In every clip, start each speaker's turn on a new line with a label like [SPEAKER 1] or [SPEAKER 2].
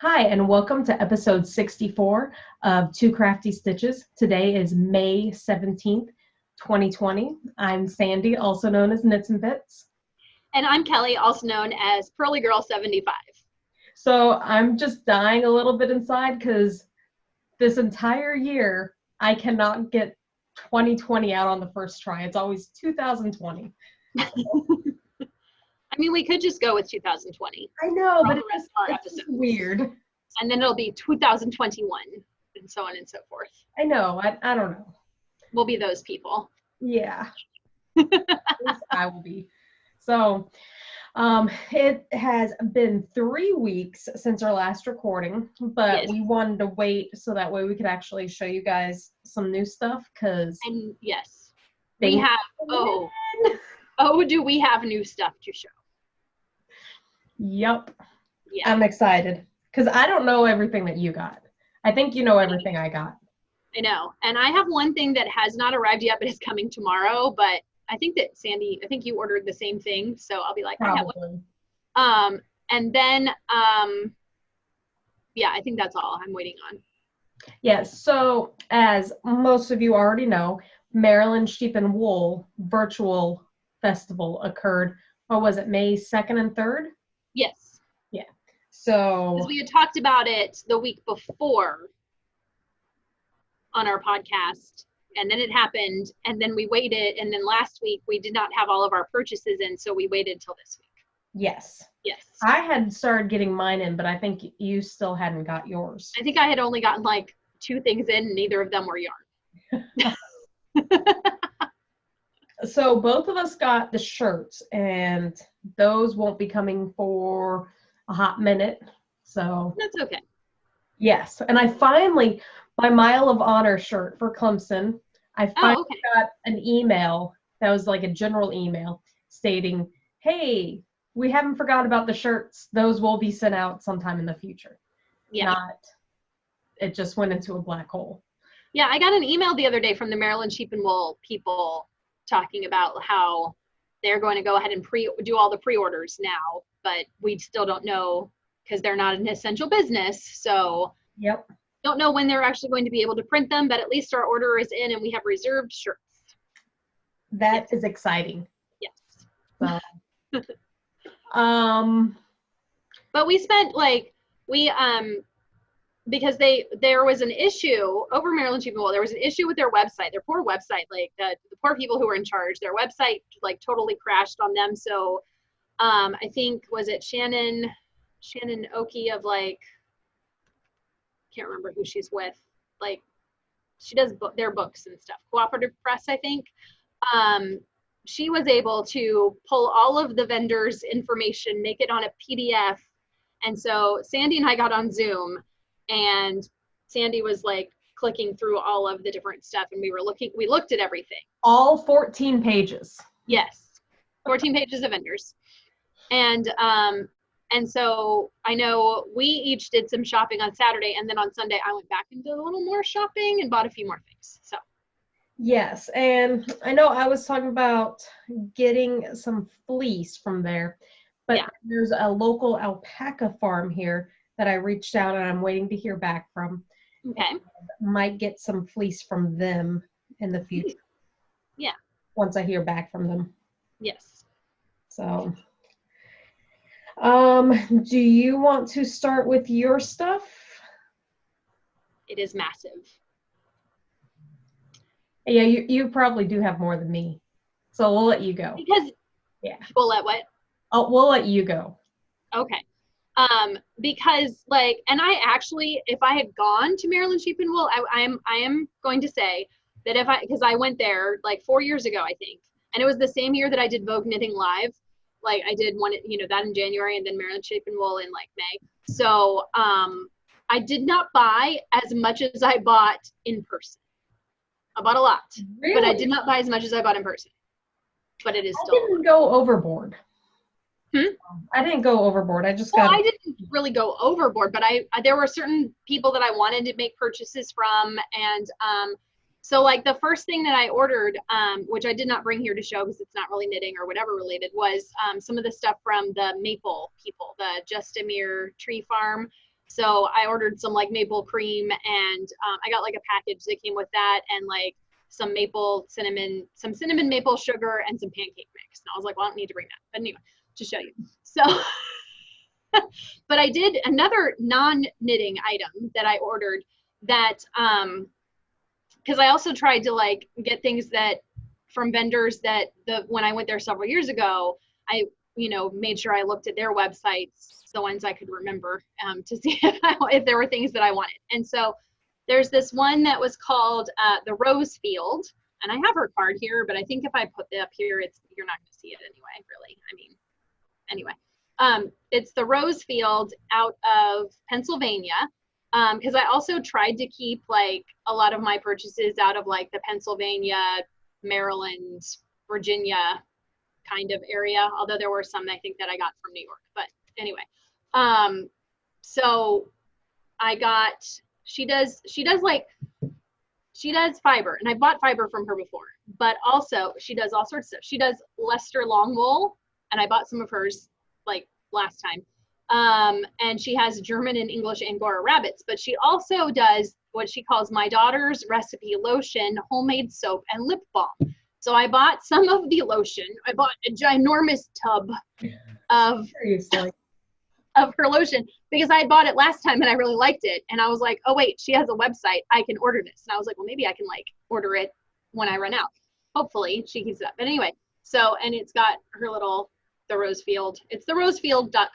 [SPEAKER 1] Hi, and welcome to episode 64 of Two Crafty Stitches. Today is May 17th, 2020. I'm Sandy, also known as Knits and Bits.
[SPEAKER 2] And I'm Kelly, also known as Pearly Girl 75.
[SPEAKER 1] So I'm just dying a little bit inside because this entire year I cannot get 2020 out on the first try. It's always 2020.
[SPEAKER 2] I mean, we could just go with 2020.
[SPEAKER 1] I know, but
[SPEAKER 2] it's
[SPEAKER 1] weird.
[SPEAKER 2] And then it'll be 2021 and so on and so forth.
[SPEAKER 1] I know. I don't know.
[SPEAKER 2] We'll be those people.
[SPEAKER 1] Yeah. I will be. So it has been 3 weeks since our last recording, but
[SPEAKER 2] Yes.
[SPEAKER 1] we wanted to wait so that way we could actually show you guys some new stuff because
[SPEAKER 2] yes, we have do we have new stuff to show?
[SPEAKER 1] Yep.
[SPEAKER 2] Yeah.
[SPEAKER 1] I'm excited because I don't know everything that you got. I think you know everything I got.
[SPEAKER 2] I know. And I have one thing that has not arrived yet, but is coming tomorrow. But I think that Sandy, I think you ordered the same thing. So I'll be like,
[SPEAKER 1] Probably.
[SPEAKER 2] And then, yeah, I think that's all I'm waiting on.
[SPEAKER 1] Yes. So as most of you already know, Maryland Sheep and Wool virtual festival occurred. What was it, May 2nd and 3rd?
[SPEAKER 2] Yes.
[SPEAKER 1] Yeah. So
[SPEAKER 2] because we had talked about it the week before on our podcast, and then it happened, and then we waited, and then last week we did not have all of our purchases in, so we waited till this week.
[SPEAKER 1] Yes.
[SPEAKER 2] Yes.
[SPEAKER 1] I had started getting mine in, but I think you still hadn't got yours.
[SPEAKER 2] I think I had only gotten like 2 things in, and neither of them were yarn.
[SPEAKER 1] So both of us got the shirts, and those won't be coming for a hot minute. So
[SPEAKER 2] that's okay.
[SPEAKER 1] Yes. And I finally, my Mile of Honor shirt for Clemson, I finally got an email that was like a general email stating, hey, we haven't forgot about the shirts. Those will be sent out sometime in the future.
[SPEAKER 2] Yeah.
[SPEAKER 1] It just went into a black hole.
[SPEAKER 2] Yeah, I got an email the other day from the Maryland Sheep and Wool people talking about how they're going to go ahead and do all the pre-orders now, but we still don't know because they're not an essential business. So
[SPEAKER 1] yep.
[SPEAKER 2] Don't know when they're actually going to be able to print them, but at least our order is in and we have reserved shirts.
[SPEAKER 1] That is exciting.
[SPEAKER 2] Yes.
[SPEAKER 1] So,
[SPEAKER 2] but we spent because there was an issue over Maryland Sheep and Wool. There was an issue with their website, their poor website, like the poor people who were in charge. Their website like totally crashed on them. So I think, was it Shannon Oki of like, can't remember who she's with, like she does their books and stuff, Cooperative Press, I think. She was able to pull all of the vendors' information, make it on a PDF. And so Sandy and I got on Zoom, and Sandy was like clicking through all of the different stuff, and we looked at everything.
[SPEAKER 1] All 14 pages.
[SPEAKER 2] Yes, 14 pages of vendors. And so I know we each did some shopping on Saturday, and then on Sunday I went back and did a little more shopping and bought a few more things. So
[SPEAKER 1] yes, and I know I was talking about getting some fleece from there, but there's a local alpaca farm here that I reached out and I'm waiting to hear back from.
[SPEAKER 2] Okay.
[SPEAKER 1] Might get some fleece from them in the future.
[SPEAKER 2] Yeah.
[SPEAKER 1] Once I hear back from them.
[SPEAKER 2] Yes.
[SPEAKER 1] So do you want to start with your stuff?
[SPEAKER 2] It is massive.
[SPEAKER 1] Yeah, you probably do have more than me. So we'll let you go.
[SPEAKER 2] Because we'll let what?
[SPEAKER 1] Oh, we'll let you go.
[SPEAKER 2] Okay. Because and I actually, if I had gone to Maryland Sheep and Wool, I am going to say that because I went there like 4 years ago, I think, and it was the same year that I did Vogue Knitting Live. Like I did one, that in January, and then Maryland Sheep and Wool in like May. So I did not buy as much as I bought in person. I bought a lot,
[SPEAKER 1] really?
[SPEAKER 2] But I did not buy as much as I bought in person. But it is still.
[SPEAKER 1] I didn't go overboard. I didn't go overboard. I
[SPEAKER 2] didn't really go overboard, but there were certain people that I wanted to make purchases from, and so like the first thing that I ordered, which I did not bring here to show because it's not really knitting or whatever related, was some of the stuff from the Maple people, the Justamere Tree Farm. So I ordered some like maple cream, and I got like a package that came with that, and like some cinnamon maple sugar, and some pancake mix. And I was like, well, I don't need to bring that. But anyway, to show you. So, but I did another non-knitting item that I ordered that, because I also tried to like get things that from vendors that when I went there several years ago, I made sure I looked at their websites, the ones I could remember, to see if there were things that I wanted. And so there's this one that was called the Rose Field, and I have her card here, but I think if I put it up here, you're not going to see it anyway, really. I mean, anyway, it's the Rose Field out of Pennsylvania, because I also tried to keep like a lot of my purchases out of like the Pennsylvania, Maryland, Virginia kind of area, although there were some I think that I got from New York. But anyway, so I got, she does fiber, and I bought fiber from her before, but also she does all sorts of stuff. She does Leicester long wool, and I bought some of hers like last time. And she has German and English Angora rabbits, but she also does what she calls my daughter's recipe lotion, homemade soap, and lip balm. So I bought some of the lotion. I bought a ginormous tub of her lotion because I had bought it last time and I really liked it. And I was like, oh wait, she has a website. I can order this. And I was like, well, maybe I can like order it when I run out. Hopefully she keeps it up. But anyway, so, and it's got her little, the Rosefield. It's therosefield.com.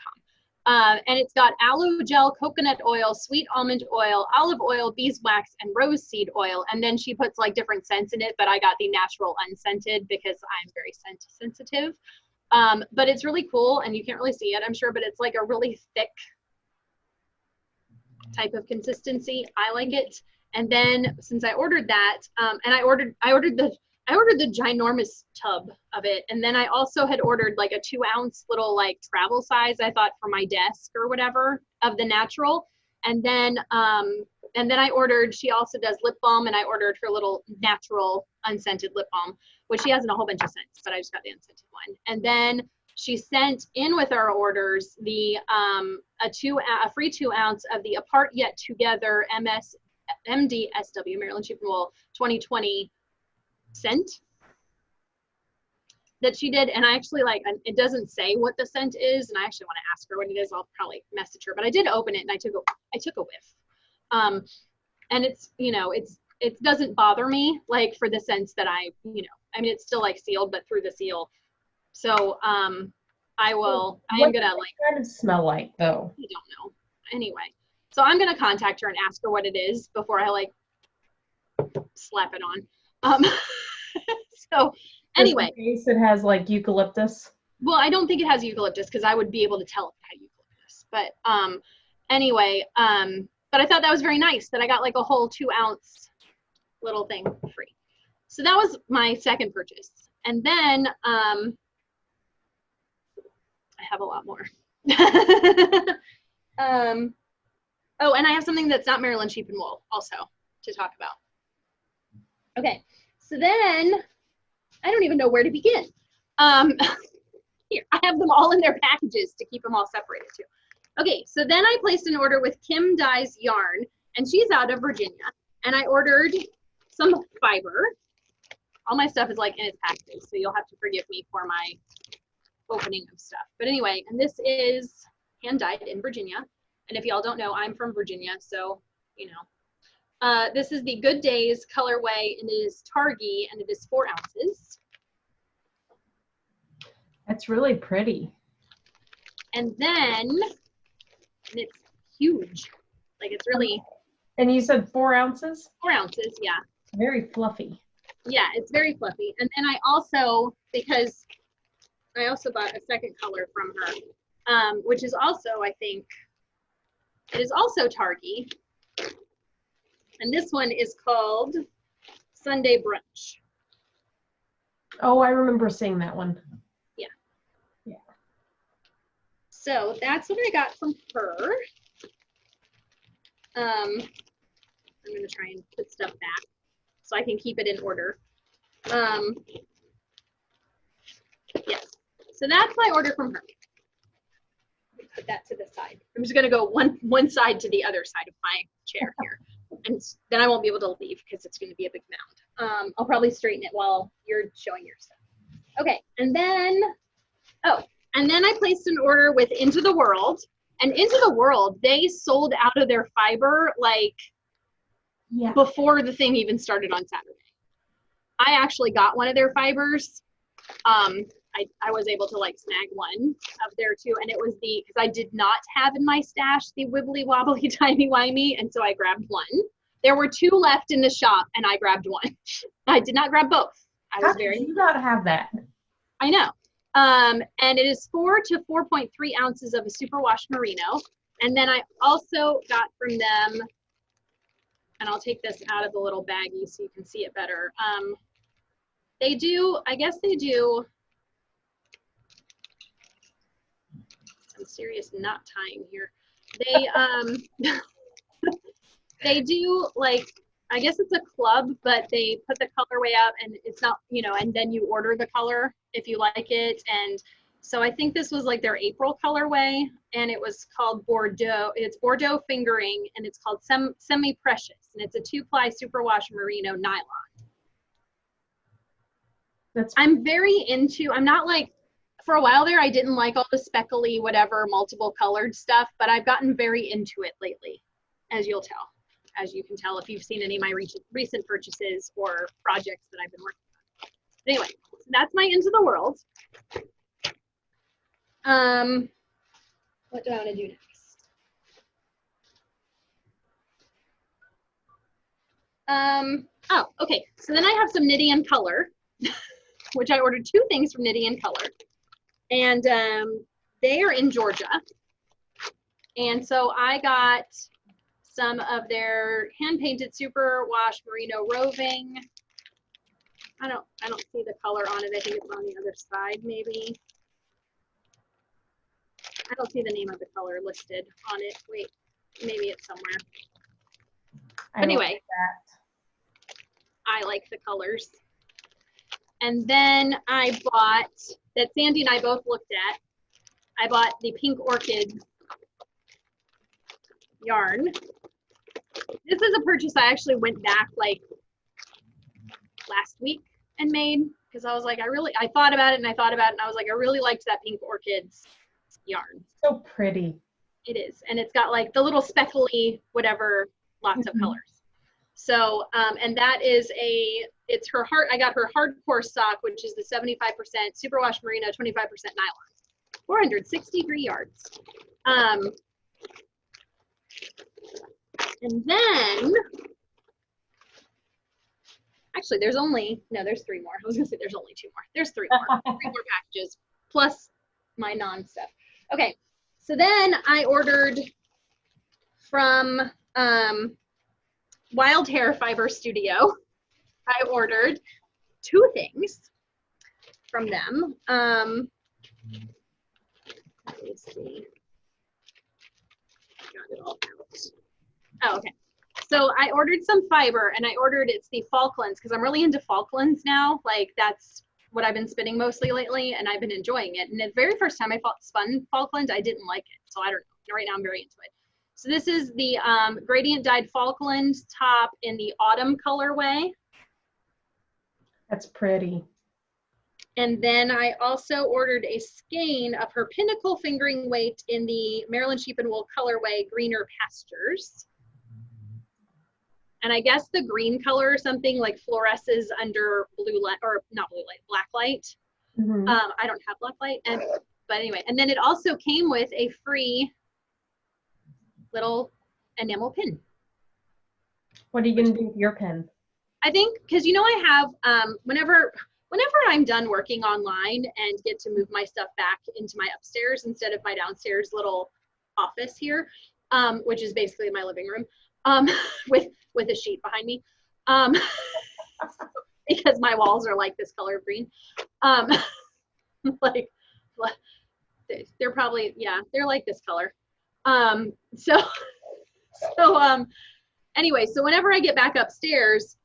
[SPEAKER 2] And it's got aloe gel, coconut oil, sweet almond oil, olive oil, beeswax, and rose seed oil. And then she puts like different scents in it, but I got the natural unscented because I'm very scent sensitive. But it's really cool, and you can't really see it, I'm sure, but it's like a really thick type of consistency. I like it. And then since I ordered that, and I ordered the ginormous tub of it. And then I also had ordered like a 2-ounce little like travel size, I thought, for my desk or whatever, of the natural. And then I ordered, she also does lip balm, and I ordered her little natural unscented lip balm, which she has in a whole bunch of scents, but I just got the unscented one. And then she sent in with our orders the a free 2-ounce of the Apart Yet Together MDSW, Maryland Sheep and Wool 2020 scent that she did. And I actually like, it doesn't say what the scent is, and I actually want to ask her what it is. I'll probably message her, but I did open it and I took a whiff. And it's, it doesn't bother me like for the scents that I mean, it's still like sealed, but through the seal. So I am gonna like,
[SPEAKER 1] what does it smell like though?
[SPEAKER 2] I don't know. Anyway, so I'm gonna contact her and ask her what it is before I like slap it on. So anyway,
[SPEAKER 1] it has like eucalyptus.
[SPEAKER 2] Well, I don't think it has eucalyptus because I would be able to tell if it had eucalyptus. But anyway, but I thought that was very nice that I got like a whole 2-ounce little thing free. So that was my second purchase. And then I have a lot more. Oh, and I have something that's not Maryland Sheep and Wool also to talk about. Okay, so then I don't even know where to begin. Here, I have them all in their packages to keep them all separated too. Okay, so then I placed an order with Kim Dyes Yarn, and she's out of Virginia. And I ordered some fiber. All my stuff is like in its packages, so you'll have to forgive me for my opening of stuff. But anyway, and this is hand dyed in Virginia. And if y'all don't know, I'm from Virginia, so this is the Good Days colorway, and it is Targhee, and it is 4 ounces.
[SPEAKER 1] That's really pretty.
[SPEAKER 2] And then, and it's huge. Like it's really.
[SPEAKER 1] And you said 4 ounces?
[SPEAKER 2] 4 ounces, yeah.
[SPEAKER 1] Very fluffy.
[SPEAKER 2] Yeah, it's very fluffy. And then I also, because I also bought a second color from her, which is also, I think, it is also Targhee. And this one is called Sunday Brunch.
[SPEAKER 1] Oh, I remember seeing that one.
[SPEAKER 2] Yeah.
[SPEAKER 1] Yeah.
[SPEAKER 2] So that's what I got from her. I'm going to try and put stuff back so I can keep it in order. Yes. So that's my order from her. put that to the side. I'm just gonna go one side to the other side of my chair here. And then I won't be able to leave because it's gonna be a big mound. I'll probably straighten it while you're showing your stuff. Okay, and then, I placed an order with Into the World. And Into the World, they sold out of their fiber like before the thing even started on Saturday. I actually got one of their fibers. I was able to like snag one of their two, and it was because I did not have in my stash the wibbly wobbly timey wimey, and so I grabbed one. There were two left in the shop, and I grabbed one. I did not grab both.
[SPEAKER 1] How did you not have that?
[SPEAKER 2] I know. And it is 4 to 4.3 ounces of a superwash merino. And then I also got from them, and I'll take this out of the little baggie so you can see it better. They do, I guess they do some serious knot tying here. They, they do like, I guess it's a club, but they put the colorway up and it's not, you know, and then you order the color if you like it. And so I think this was like their April colorway, and it was called Bordeaux. It's Bordeaux fingering, and it's called Semi-Precious, and it's a 2-ply superwash merino nylon. I'm very into, I'm not like, for a while there, I didn't like all the speckly, whatever, multiple colored stuff, but I've gotten very into it lately, as you'll tell. As you can tell if you've seen any of my recent purchases or projects that I've been working on. But anyway, so that's my Into the World. What do I want to do next? Oh, okay. So then I have some Knitty and Color, which I ordered 2 things from Knitty and Color. And they are in Georgia. And so I got some of their hand-painted superwash merino roving. I don't see the color on it. I think it's on the other side, maybe. I don't see the name of the color listed on it. Wait, maybe it's somewhere. Anyway, I like the colors. And then I bought, that Sandy and I both looked at, I bought the Pink Orchid yarn. This is a purchase I actually went back like last week and made, because I was like, I thought about it and I thought about it, and I was like, I really liked that Pink Orchids yarn.
[SPEAKER 1] So pretty.
[SPEAKER 2] It is. And it's got like the little speckly, whatever, lots of colors. So, and that is it's her I got her hardcore sock, which is the 75% superwash merino, 25% nylon, 463 yards. And then, actually, there's 3 more. I was gonna say there's only 2 more. There's 3 more, 3 more packages, plus my non-stuff. Okay, so then I ordered from Wild Hair Fiber Studio. I ordered 2 things from them. Let me see. Got it all out. Oh, okay. So I ordered some fiber, and I ordered, it's the Falklands, because I'm really into Falklands now. Like, that's what I've been spinning mostly lately, and I've been enjoying it. And the very first time I spun Falklands, I didn't like it. So I don't know. Right now I'm very into it. So this is the gradient dyed Falkland top in the autumn colorway.
[SPEAKER 1] That's pretty.
[SPEAKER 2] And then I also ordered a skein of her Pinnacle fingering weight in the Maryland Sheep and Wool colorway, Greener Pastures. And I guess the green color or something like fluoresces under blue light, or not blue light, black light. I don't have black light, but anyway. And then it also came with a free little enamel pin.
[SPEAKER 1] What are you gonna do with your pin?
[SPEAKER 2] I think, because you know I have, whenever I'm done working online and get to move my stuff back into my upstairs instead of my downstairs little office here, which is basically my living room, with a sheet behind me, because my walls are like this color of green. Like, they're probably, yeah, they're like this color. Anyway, so whenever I get back upstairs,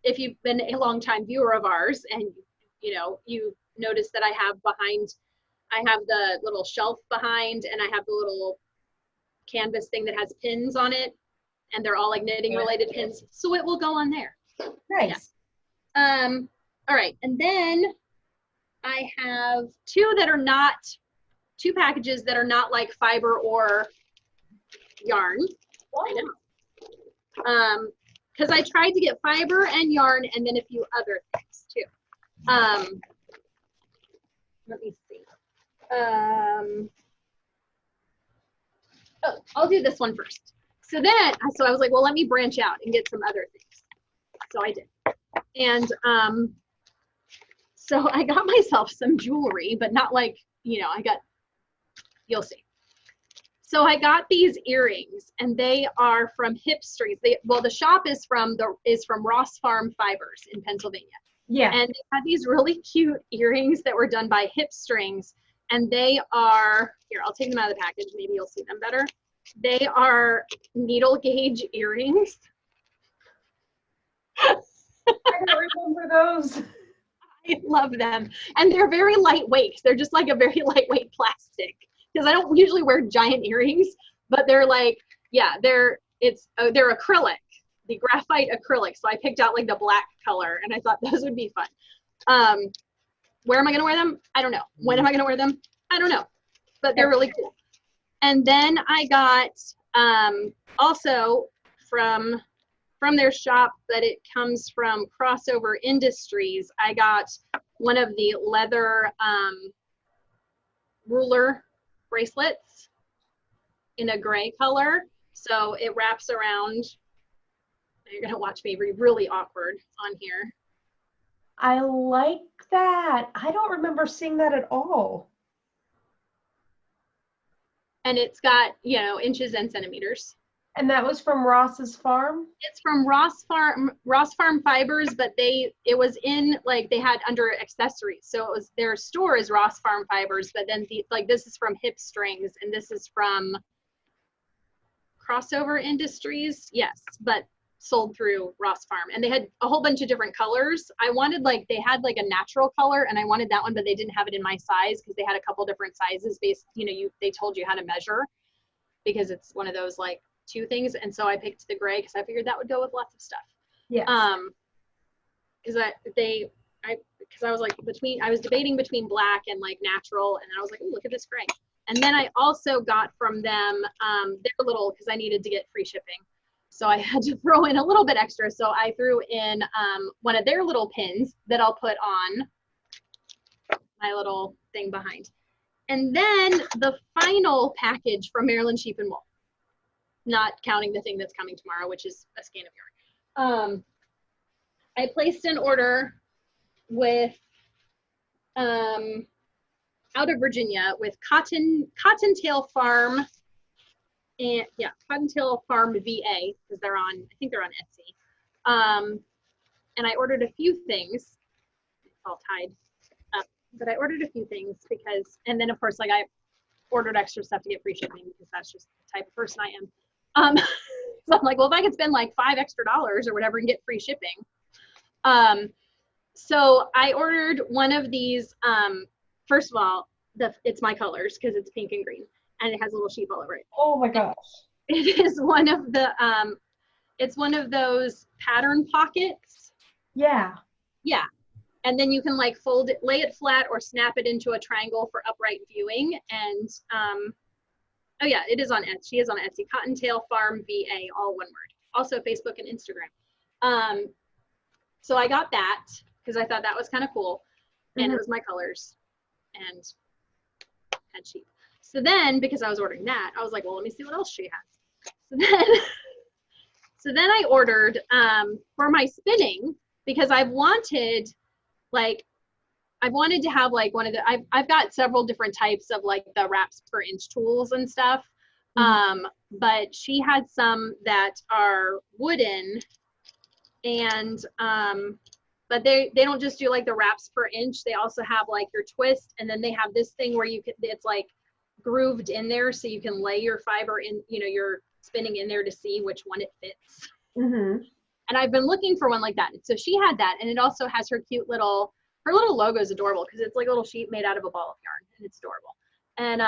[SPEAKER 2] if you've been a longtime viewer of ours, and you know, you notice that I have behind I have the little shelf behind, and I have the little canvas thing that has pins on it, and they're all like knitting related pins. So it will go on there.
[SPEAKER 1] Nice.
[SPEAKER 2] Yeah. All right. And then I have two packages that are not like fiber or yarn. I know. Because I tried to get fiber and yarn and then a few other things too. Let me see. Oh, I'll do this one first. So I was like, well, let me branch out and get some other things. So I did. And so I got myself some jewelry, but not like, you'll see. So I got these earrings, and they are from Hipstrings. The shop is from Ross Farm Fibers in Pennsylvania.
[SPEAKER 1] Yeah.
[SPEAKER 2] And they had these really cute earrings that were done by Hipstrings, and they are, here, I'll take them out of the package, maybe you'll see them better. They are needle gauge earrings.
[SPEAKER 1] I don't remember those.
[SPEAKER 2] I love them. And they're very lightweight. They're just like a very lightweight plastic. Because I don't usually wear giant earrings, but they're like, yeah, they're acrylic, the graphite acrylic. So I picked out like the black color, and I thought those would be fun. Where am I going to wear them? I don't know. When am I going to wear them? I don't know. But they're really cool. And then I got also from their shop, but it comes from Crossover Industries, I got one of the leather ruler bracelets in a gray color. So it wraps around. You're going to watch me be really awkward on here.
[SPEAKER 1] I like that. I don't remember seeing that at all.
[SPEAKER 2] And it's got, inches and centimeters.
[SPEAKER 1] And that was from Ross's Farm? It's
[SPEAKER 2] from Ross Farm Fibers, but it was in, like, they had under accessories. So it was, their store is Ross Farm Fibers, but then this is from Hipstrings, and this is from Crossover Industries. Yes, but sold through Ross Farm. And they had a whole bunch of different colors. I wanted, they had like a natural color, and I wanted that one, but they didn't have it in my size because they had a couple different sizes based, they told you how to measure, because it's one of those like two things. And so I picked the gray because I figured that would go with lots of stuff.
[SPEAKER 1] Yeah.
[SPEAKER 2] Because I was like I was debating between black and like natural, and I was like, oh, look at this gray. And then I also got from them their little, because I needed to get free shipping, so I had to throw in a little bit extra. So I threw in one of their little pins that I'll put on my little thing behind. And then the final package from Maryland Sheep and Wool, not counting the thing that's coming tomorrow, which is a skein of yarn. I placed an order with out of Virginia with Cottontail Farm, and yeah, Cottontail Farm VA, because I think they're on Etsy. And I ordered a few things. It's all tied up, but I ordered a few things because, and then of course, like, I ordered extra stuff to get free shipping because that's just the type of person I am. So I'm like, well, if I could spend like $5 extra or whatever and get free shipping. So I ordered one of these. First of all, it's my colors because it's pink and green, and it has a little sheep all over it.
[SPEAKER 1] Oh my gosh!
[SPEAKER 2] It is one of the. It's one of those pattern pockets.
[SPEAKER 1] Yeah.
[SPEAKER 2] Yeah, and then you can like fold it, lay it flat, or snap it into a triangle for upright viewing. And oh yeah, it is on Etsy. She is on Etsy. Cottontail Farm VA, all one word. Also Facebook and Instagram. So I got that because I thought that was kind of cool, and it was my colors, and had sheep. So then, because I was ordering that, I was like, well, let me see what else she has. So then I ordered for my spinning, because I've wanted to have like one of the, I've got several different types of like the wraps per inch tools and stuff. But she had some that are wooden, and but they don't just do like the wraps per inch. They also have like your twist, and then they have this thing where it's like grooved in there, so you can lay your fiber in, your spinning in there to see which one it fits. And I've been looking for one like that. So she had that, and it also has her cute little her little logo is adorable because it's like a little sheep made out of a ball of yarn, and it's adorable. And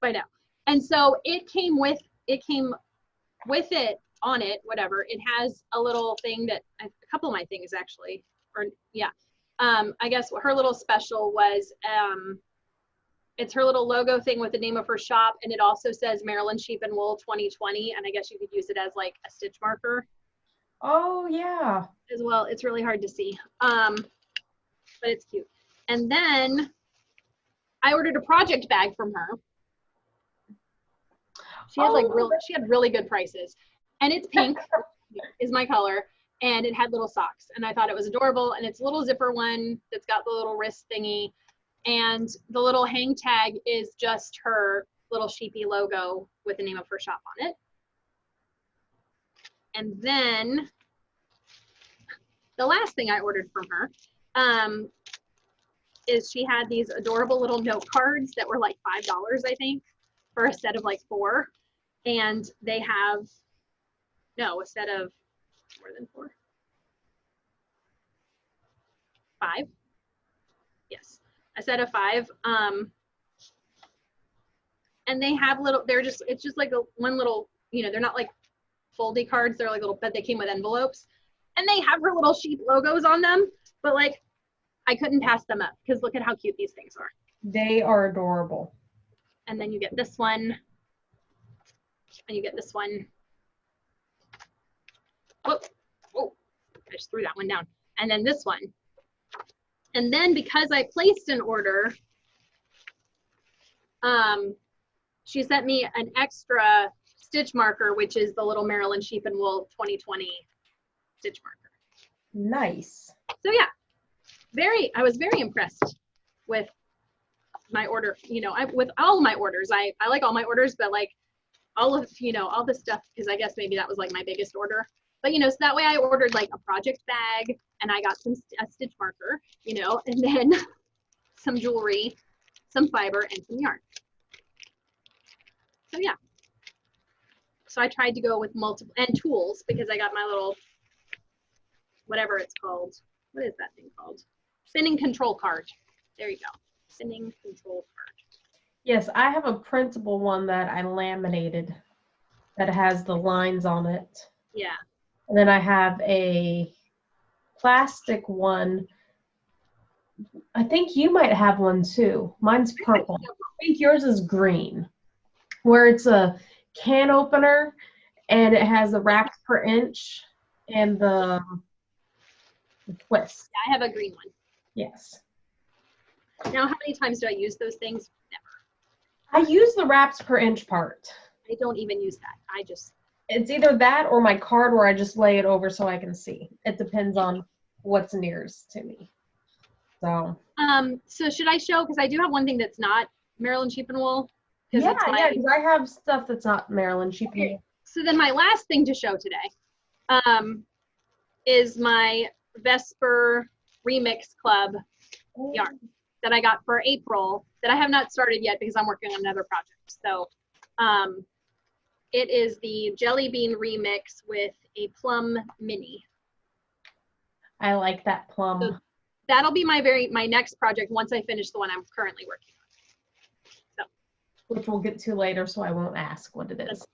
[SPEAKER 2] I know. And so it came with it on it, whatever. It has a little thing that a couple of my things actually, or yeah. I guess her little special was it's her little logo thing with the name of her shop, and it also says Maryland Sheep and Wool 2020, and I guess you could use it as like a stitch marker.
[SPEAKER 1] Oh yeah.
[SPEAKER 2] As well. It's really hard to see, but it's cute. And then I ordered a project bag from her. She had she had really good prices, and it's pink is my color, and it had little socks, and I thought it was adorable. And it's a little zipper one that's got the little wrist thingy, and the little hang tag is just her little sheepy logo with the name of her shop on it. And then the last thing I ordered from her is she had these adorable little note cards that were like $5, I think, for a set of like 4. And they have, no, a set of more than 4. 5. Yes, a set of 5. And they have little, it's just like one little, they're not like foldy cards, they're like little, but they came with envelopes. And they have her little sheep logos on them, but like, I couldn't pass them up because look at how cute these things are.
[SPEAKER 1] They are adorable.
[SPEAKER 2] And then you get this one, and you get this one. Oh, I just threw that one down. And then this one. And then because I placed an order, she sent me an extra stitch marker, which is the little Maryland Sheep and Wool 2020 stitch marker.
[SPEAKER 1] Nice.
[SPEAKER 2] So yeah, I was very impressed with my order. With all my orders, I like all my orders, but like all of, all this stuff, because I guess maybe that was like my biggest order. But, so that way I ordered like a project bag, and I got a stitch marker, and then some jewelry, some fiber, and some yarn. So yeah. So I tried to go with multiple, and tools, because I got my little, whatever it's called. What is that thing called? Spinning control card. There you go. Spinning control card.
[SPEAKER 1] Yes, I have a printable one that I laminated that has the lines on it.
[SPEAKER 2] Yeah.
[SPEAKER 1] And then I have a plastic one. I think you might have one too. Mine's purple. I think yours is green, where it's a can opener and it has the wraps per inch and the twist.
[SPEAKER 2] I have a green one.
[SPEAKER 1] Yes.
[SPEAKER 2] Now, how many times do I use those things? Never.
[SPEAKER 1] I use the wraps per inch part.
[SPEAKER 2] I don't even use that.
[SPEAKER 1] It's either that or my card where I just lay it over so I can see. It depends on what's nearest to me. So.
[SPEAKER 2] So should I show, because I do have one thing that's not Maryland Sheep and Wool.
[SPEAKER 1] Yeah, because I have stuff that's not Maryland Sheep and Wool.
[SPEAKER 2] So then my last thing to show today is my Vesper Remix Club yarn that I got for April that I have not started yet because I'm working on another project. So it is the Jelly Bean Remix with a plum mini.
[SPEAKER 1] I like that plum.
[SPEAKER 2] So that'll be my next project once I finish the one I'm currently working on. So,
[SPEAKER 1] which we'll get to later, so I won't ask what it is.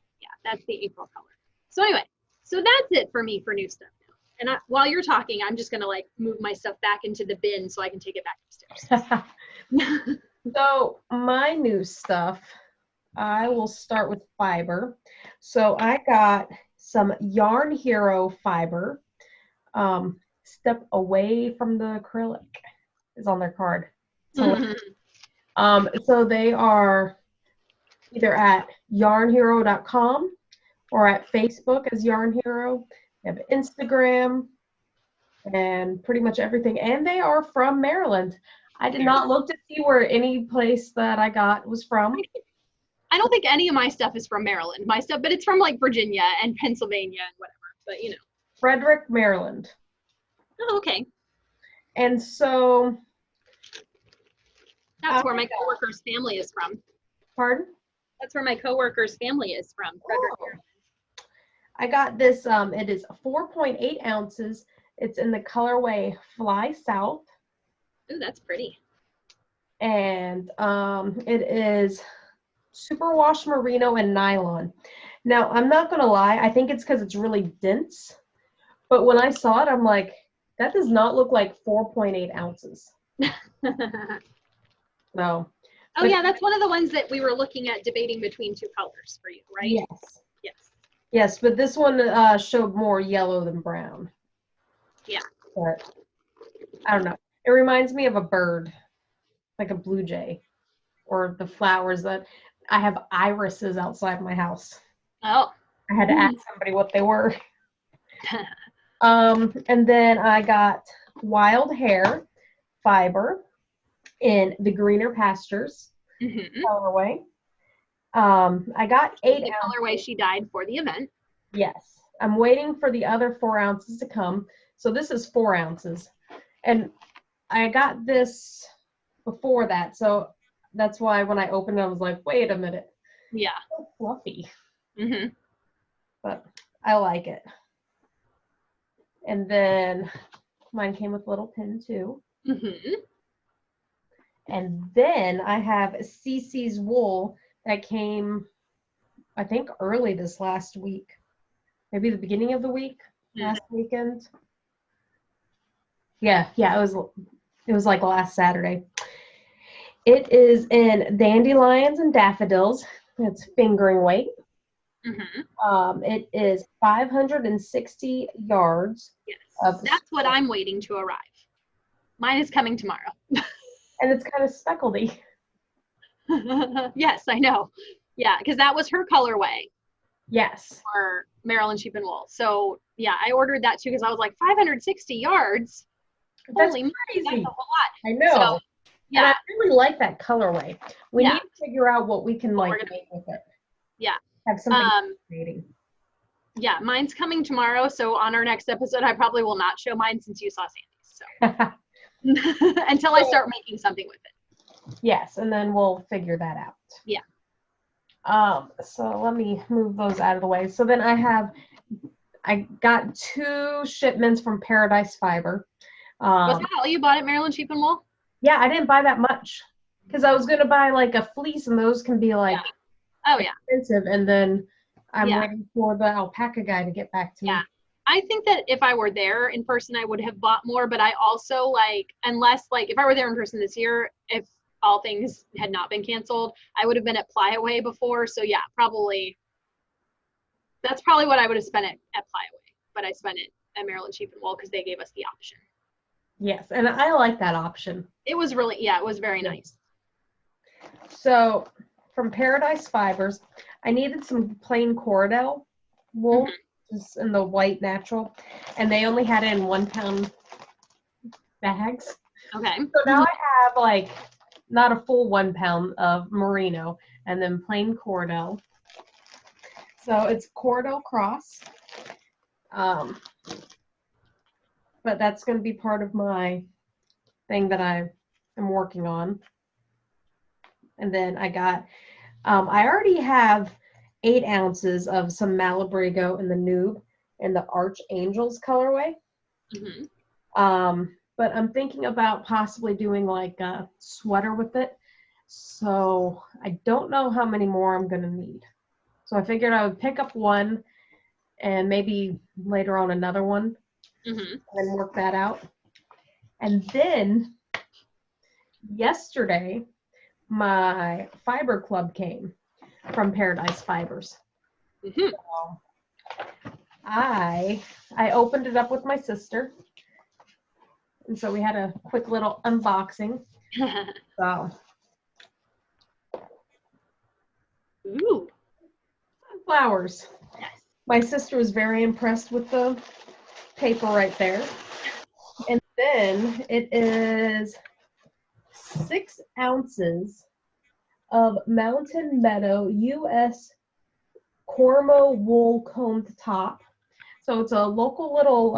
[SPEAKER 2] That's the April color. So anyway, so that's it for me for new stuff now. And while you're talking, I'm just gonna like move my stuff back into the bin so I can take it back upstairs.
[SPEAKER 1] So my new stuff, I will start with fiber. So I got some Yarn Hero fiber. Step away from the acrylic is on their card. So, so they are either at yarnhero.com or at Facebook as Yarn Hero. They have Instagram and pretty much everything. And they are from Maryland. I did not look to see where any place that I got was from.
[SPEAKER 2] I don't think any of my stuff is from Maryland. My stuff, but it's from like Virginia and Pennsylvania and whatever. But
[SPEAKER 1] Frederick, Maryland.
[SPEAKER 2] Oh, okay.
[SPEAKER 1] And so
[SPEAKER 2] that's where my coworker's family is from.
[SPEAKER 1] Pardon?
[SPEAKER 2] That's where my coworker's family is from, Frederick, Maryland.
[SPEAKER 1] I got this, it is 4.8 ounces. It's in the colorway Fly South.
[SPEAKER 2] Ooh, that's pretty.
[SPEAKER 1] And it is superwash merino and nylon. Now, I'm not going to lie, I think it's because it's really dense. But when I saw it, I'm like, that does not look like 4.8 ounces. No.
[SPEAKER 2] Oh, yeah, that's one of the ones that we were looking at debating between two colors for you, right?
[SPEAKER 1] Yes.
[SPEAKER 2] Yes.
[SPEAKER 1] Yes, but this one showed more yellow than brown.
[SPEAKER 2] Yeah.
[SPEAKER 1] But I don't know. It reminds me of a bird, like a blue jay, or the flowers that I have irises outside my house.
[SPEAKER 2] Oh.
[SPEAKER 1] I had to ask somebody what they were. And then I got wild hair fiber in the greener pastures colorway. I got 8
[SPEAKER 2] the colorway she dyed for the event.
[SPEAKER 1] Yes. I'm waiting for the other 4 ounces to come. So this is 4 ounces. And I got this before that. So that's why when I opened it, I was like, wait a minute.
[SPEAKER 2] Yeah.
[SPEAKER 1] It's so fluffy.
[SPEAKER 2] Mm-hmm.
[SPEAKER 1] But I like it. And then mine came with a little pin too.
[SPEAKER 2] Mm-hmm.
[SPEAKER 1] And then I have CC's wool that came, I think, early this last week. Maybe the beginning of the week, last weekend. Yeah, it was like last Saturday. It is in dandelions and daffodils. It's fingering weight. It is 560 yards.
[SPEAKER 2] Yes.
[SPEAKER 1] Of
[SPEAKER 2] That's what I'm waiting to arrive. Mine is coming tomorrow.
[SPEAKER 1] And it's kind of speckledy.
[SPEAKER 2] Yes, I know. Yeah, because that was her colorway.
[SPEAKER 1] Yes.
[SPEAKER 2] For Maryland Sheep and Wool. So yeah, I ordered that too because I was like 560 yards.
[SPEAKER 1] That's
[SPEAKER 2] Holy
[SPEAKER 1] crazy.
[SPEAKER 2] That's a whole lot.
[SPEAKER 1] I know.
[SPEAKER 2] So, yeah.
[SPEAKER 1] And I really like that colorway. We need to figure out what we can make with it.
[SPEAKER 2] Yeah.
[SPEAKER 1] Have something fascinating.
[SPEAKER 2] Yeah, mine's coming tomorrow. So on our next episode, I probably will not show mine since you saw Sandy's. So until I start making something with it.
[SPEAKER 1] Yes, and then we'll figure that out.
[SPEAKER 2] Yeah.
[SPEAKER 1] So let me move those out of the way. So then I got 2 shipments from Paradise Fiber.
[SPEAKER 2] Was that all you bought at Maryland Sheep and Wool?
[SPEAKER 1] Yeah, I didn't buy that much because I was going to buy like a fleece, and those can be like expensive. And then I'm waiting for the alpaca guy to get back to me.
[SPEAKER 2] Yeah. I think that if I were there in person, I would have bought more, but I also unless if I were there in person this year, if all things had not been canceled, I would have been at Flyaway before. So yeah, that's probably what I would have spent at Flyaway, but I spent it at Maryland Sheep and Wool because they gave us the option.
[SPEAKER 1] Yes, and I like that option.
[SPEAKER 2] It was really, it was very nice.
[SPEAKER 1] So from Paradise Fibers, I needed some plain Cordell wool, just in the white natural, and they only had it in 1 pound bags.
[SPEAKER 2] Okay.
[SPEAKER 1] So now I have not a full 1 pound of merino, and then plain Cordell. So it's Cordell Cross. But that's going to be part of my thing that I am working on. And then I got, I already have 8 ounces of some Malabrigo in the Noob in the Archangels colorway. But I'm thinking about possibly doing like a sweater with it. So I don't know how many more I'm going to need. So I figured I would pick up 1 and maybe later on another one. And then work that out. And then yesterday, my fiber club came from Paradise Fibers. So I opened it up with my sister, and so we had a quick little unboxing. So,
[SPEAKER 2] ooh,
[SPEAKER 1] flowers. Yes. My sister was very impressed with the paper right there. And then it is 6 ounces of Mountain Meadow U.S. Cormo wool combed top. So it's a local little,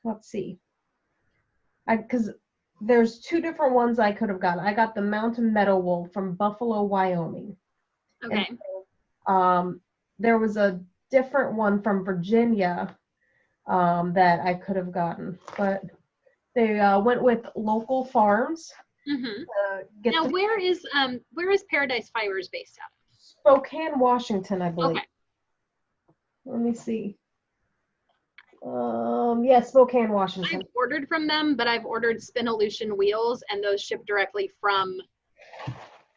[SPEAKER 1] let's see. Because there's 2 different ones I could have gotten. I got the Mountain Meadow wool from Buffalo, Wyoming.
[SPEAKER 2] Okay.
[SPEAKER 1] And, there was a different one from Virginia that I could have gotten, but They went with local farms.
[SPEAKER 2] Now, where is Paradise Fibers based out of?
[SPEAKER 1] Spokane, Washington, I believe.
[SPEAKER 2] Okay.
[SPEAKER 1] Let me see. Yeah, Spokane, Washington.
[SPEAKER 2] I've ordered from them, but I've ordered Spinolution wheels, and those ship directly from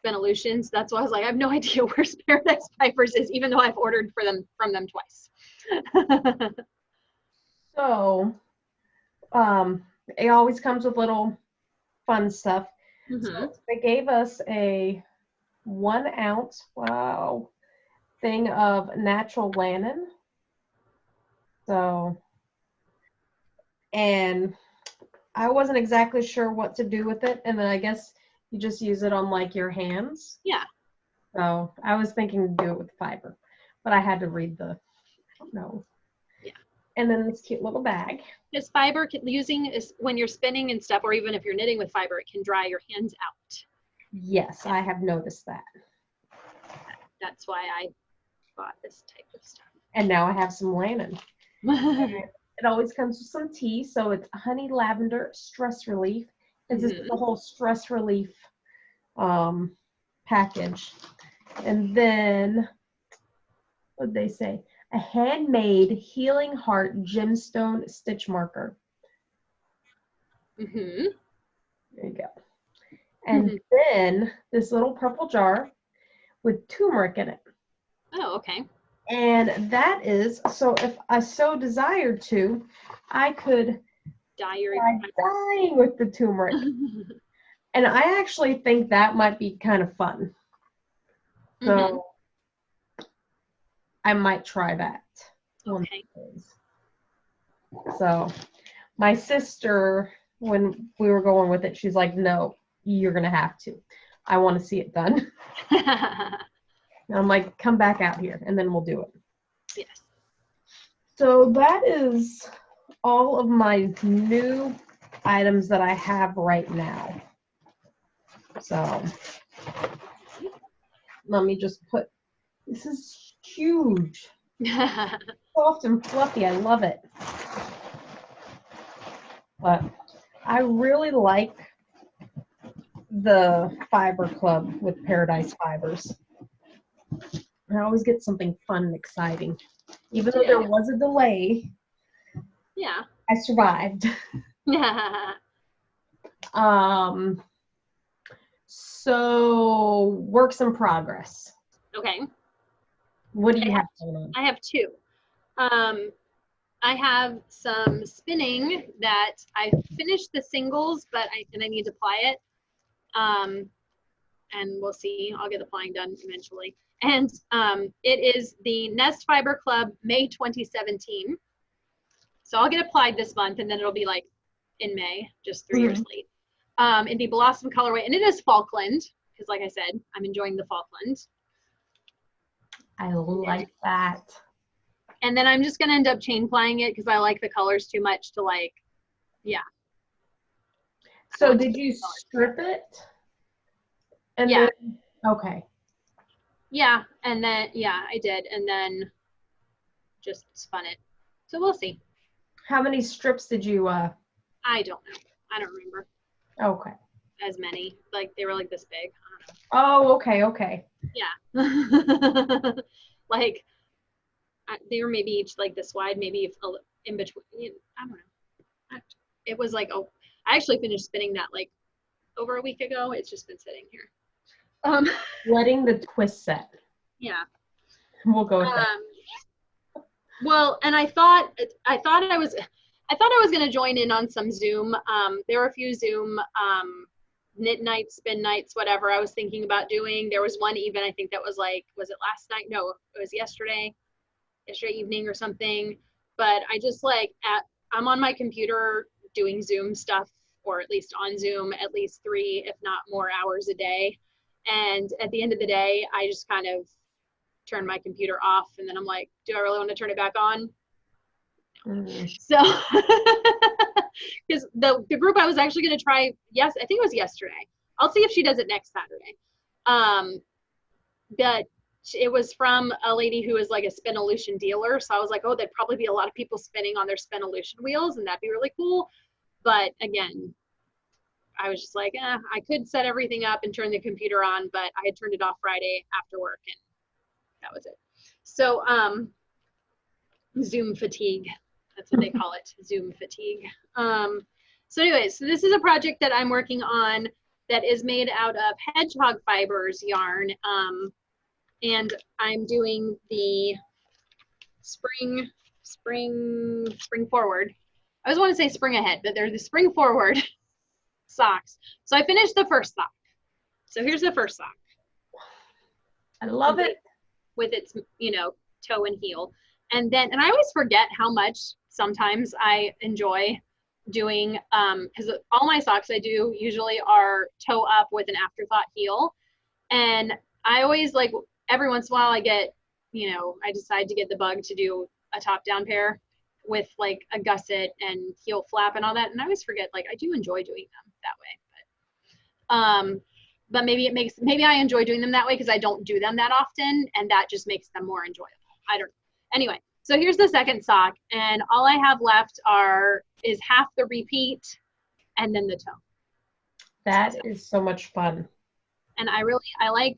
[SPEAKER 2] Spinolutions. That's why I was like, I have no idea where Paradise Fibers is, even though I've ordered from them twice.
[SPEAKER 1] So, it always comes with little fun stuff. So they gave us a 1 ounce, thing of natural lanolin. So, and I wasn't exactly sure what to do with it. And then I guess you just use it on like your hands.
[SPEAKER 2] Yeah.
[SPEAKER 1] So I was thinking to do it with fiber, but I had to read the,
[SPEAKER 2] Yeah.
[SPEAKER 1] And then this cute little bag.
[SPEAKER 2] Because fiber is when you're spinning and stuff, or even if you're knitting with fiber, it can dry your hands out.
[SPEAKER 1] Yes, I have noticed that.
[SPEAKER 2] That's why I bought this type of stuff.
[SPEAKER 1] And now I have some lanolin. It always comes with some tea, so it's honey lavender stress relief. This is the whole stress relief package. And then, what did they say? A handmade healing heart gemstone stitch marker. There you go. And then this little purple jar with turmeric in it.
[SPEAKER 2] Oh, okay.
[SPEAKER 1] And that is, so if I so desired to, I could dyeing with the turmeric. And I actually think that might be kind of fun. So I might try that.
[SPEAKER 2] Okay.
[SPEAKER 1] So my sister, when we were going with it, she's like, no, you're going to have to. I want to see it done. And I'm like, come back out here and then we'll do it.
[SPEAKER 2] Yes.
[SPEAKER 1] So that is all of my new items that I have right now. So let me just put, this is huge. Soft and fluffy. I love it. But I really like the Fiber Club with Paradise Fibers. I always get something fun and exciting. Even though there was a delay, I survived. So works in progress.
[SPEAKER 2] Okay.
[SPEAKER 1] What do you have going on?
[SPEAKER 2] I have two. I have some spinning that I finished the singles, but I need to ply it. And we'll see. I'll get the plying done eventually. And it is the Nest Fiber Club May 2017. So I'll get it plied this month, and then it'll be like in May, just 3 years late. In the Blossom colorway, and it is Falkland, because like I said, I'm enjoying the Falkland.
[SPEAKER 1] I like that.
[SPEAKER 2] And then I'm just going to end up chain plying it because I like the colors too much to like,
[SPEAKER 1] So did you strip it? And then, okay.
[SPEAKER 2] Yeah, and then, I did. And then just spun it. So we'll see.
[SPEAKER 1] How many strips did you?
[SPEAKER 2] I don't know. I don't remember.
[SPEAKER 1] Okay.
[SPEAKER 2] As many. Like, they were like this big. I don't know.
[SPEAKER 1] Oh, okay.
[SPEAKER 2] Yeah. Like, they were maybe each like this wide, maybe in between. I don't know. It was like, I actually finished spinning that like over a week ago. It's just been sitting here.
[SPEAKER 1] Letting the twist set.
[SPEAKER 2] Yeah.
[SPEAKER 1] We'll go with that.
[SPEAKER 2] Well, and I thought I was going to join in on some Zoom. There were a few Zoom knit nights, spin nights, whatever I was thinking about doing. There was one even, I think that was like, was it last night? No, it was yesterday evening or something. But I just like, I'm on my computer doing Zoom stuff, or at least on Zoom, at least 3, if not more hours a day. And at the end of the day, I just kind of turn my computer off, and then I'm like, do I really want to turn it back on? So, because the group I was actually going to try, I think it was yesterday. I'll see if she does it next Saturday. But it was from a lady who is like a Spinolution dealer. So I was like, oh, there'd probably be a lot of people spinning on their Spinolution wheels, and that'd be really cool. But again, I was just like, I could set everything up and turn the computer on, but I had turned it off Friday after work, and that was it. So Zoom fatigue, that's what they call it, Zoom fatigue. So anyways, so this is a project that I'm working on that is made out of hedgehog fibers yarn, and I'm doing the spring forward. I always want to say spring ahead, but they're the spring forward socks. So I finished the first sock. So here's the first sock.
[SPEAKER 1] I love it.
[SPEAKER 2] With its, toe and heel. And I always forget how much sometimes I enjoy doing, because all my socks I do usually are toe up with an afterthought heel. And I always, like, every once in a while I get, I decide to get the bug to do a top down pair with like a gusset and heel flap and all that. And I always forget, like, I do enjoy doing them that way. But maybe I enjoy doing them that way because I don't do them that often, and that just makes them more enjoyable. I don't know. Anyway, so here's the second sock, and all I have left is half the repeat and then the toe.
[SPEAKER 1] That is so much fun.
[SPEAKER 2] And I like,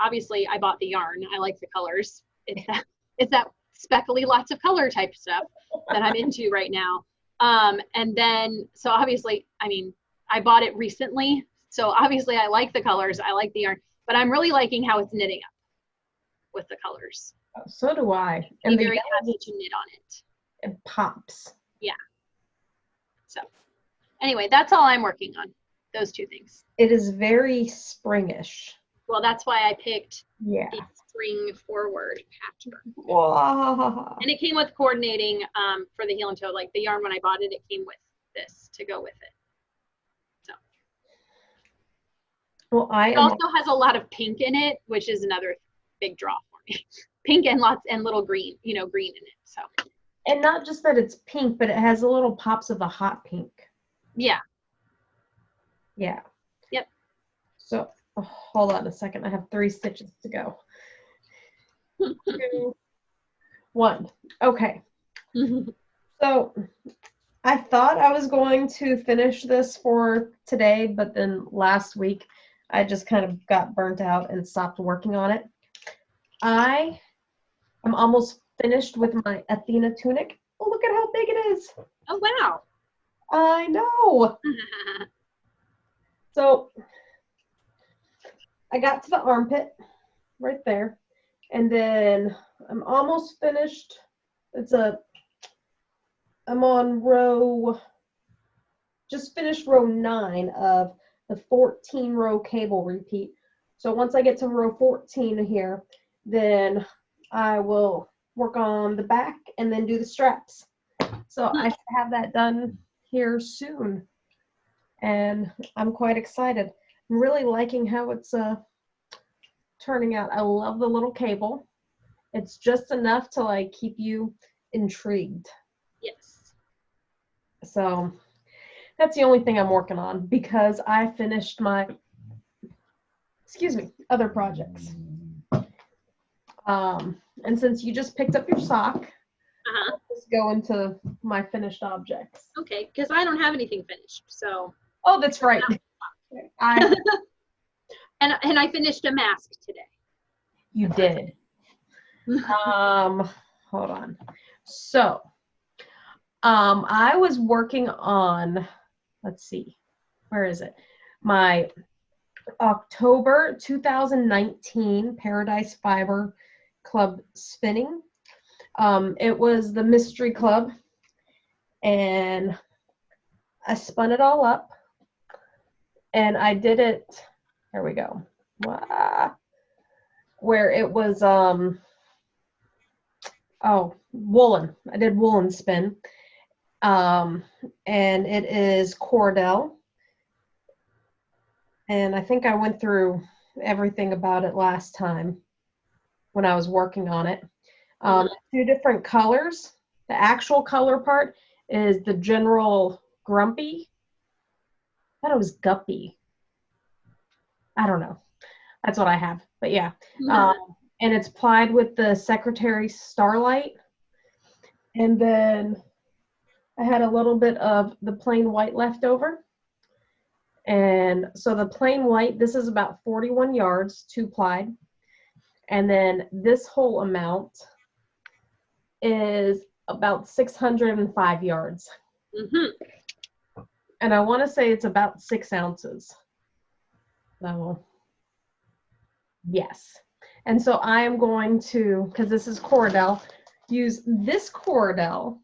[SPEAKER 2] obviously I bought the yarn. I like the colors. It's that speckly, lots of color type stuff that I'm into right now. And then, so obviously, I bought it recently. So obviously I like the colors. I like the yarn, but I'm really liking how it's knitting up with the colors.
[SPEAKER 1] So do I.
[SPEAKER 2] And I'm very happy to knit on it.
[SPEAKER 1] It pops.
[SPEAKER 2] Yeah. So anyway, that's all I'm working on. Those two things.
[SPEAKER 1] It is very springish.
[SPEAKER 2] Well, that's why I picked
[SPEAKER 1] the
[SPEAKER 2] spring forward pattern.
[SPEAKER 1] Wow.
[SPEAKER 2] And it came with coordinating for the heel and toe. Like the yarn, when I bought it, it came with this to go with it. So.
[SPEAKER 1] Well,
[SPEAKER 2] it also has a lot of pink in it, which is another big draw for me. Pink and little green, green in it. So.
[SPEAKER 1] And not just that it's pink, but it has a little pops of the hot pink.
[SPEAKER 2] Yeah.
[SPEAKER 1] Yeah.
[SPEAKER 2] Yep.
[SPEAKER 1] So hold on a second. I have 3 stitches to go. 2, 1. Okay. So I thought I was going to finish this for today, but then last week I just kind of got burnt out and stopped working on it. I am almost finished with my Athena tunic. Oh, look at how big it is.
[SPEAKER 2] Oh, wow.
[SPEAKER 1] I know. So I got to the armpit right there, and then I'm almost finished. I'm on just finished row 9 of the 14 row cable repeat. So once I get to row 14 here, then I will work on the back and then do the straps. So I should have that done here soon. And I'm quite excited. I'm really liking how it's turning out. I love the little cable. It's just enough to like keep you intrigued.
[SPEAKER 2] Yes.
[SPEAKER 1] So that's the only thing I'm working on because I finished my, other projects. And since you just picked up your sock, let's go into my finished objects.
[SPEAKER 2] Okay, because I don't have anything finished, so.
[SPEAKER 1] Oh, that's right.
[SPEAKER 2] And I finished a mask today.
[SPEAKER 1] You did. Hold on. So, I was working on, let's see, where is it? My October 2019 Paradise Fiber Club spinning. It was the Mystery Club, and I spun it all up, and I did it, there we go, where it was, woolen. I did woolen spin, and it is Cordell, and I think I went through everything about it last time when I was working on it. 2 different colors. The actual color part is the general grumpy. I thought it was guppy. I don't know. That's what I have. But yeah. And it's plied with the Secretary Starlight. And then I had a little bit of the plain white left over. And so the plain white, this is about 41 yards, 2-ply. And then this whole amount is about 605 yards.
[SPEAKER 2] Mm-hmm.
[SPEAKER 1] And I want to say it's about 6 ounces. So, yes. And so I am going to, because this is Cordell, use this Cordell,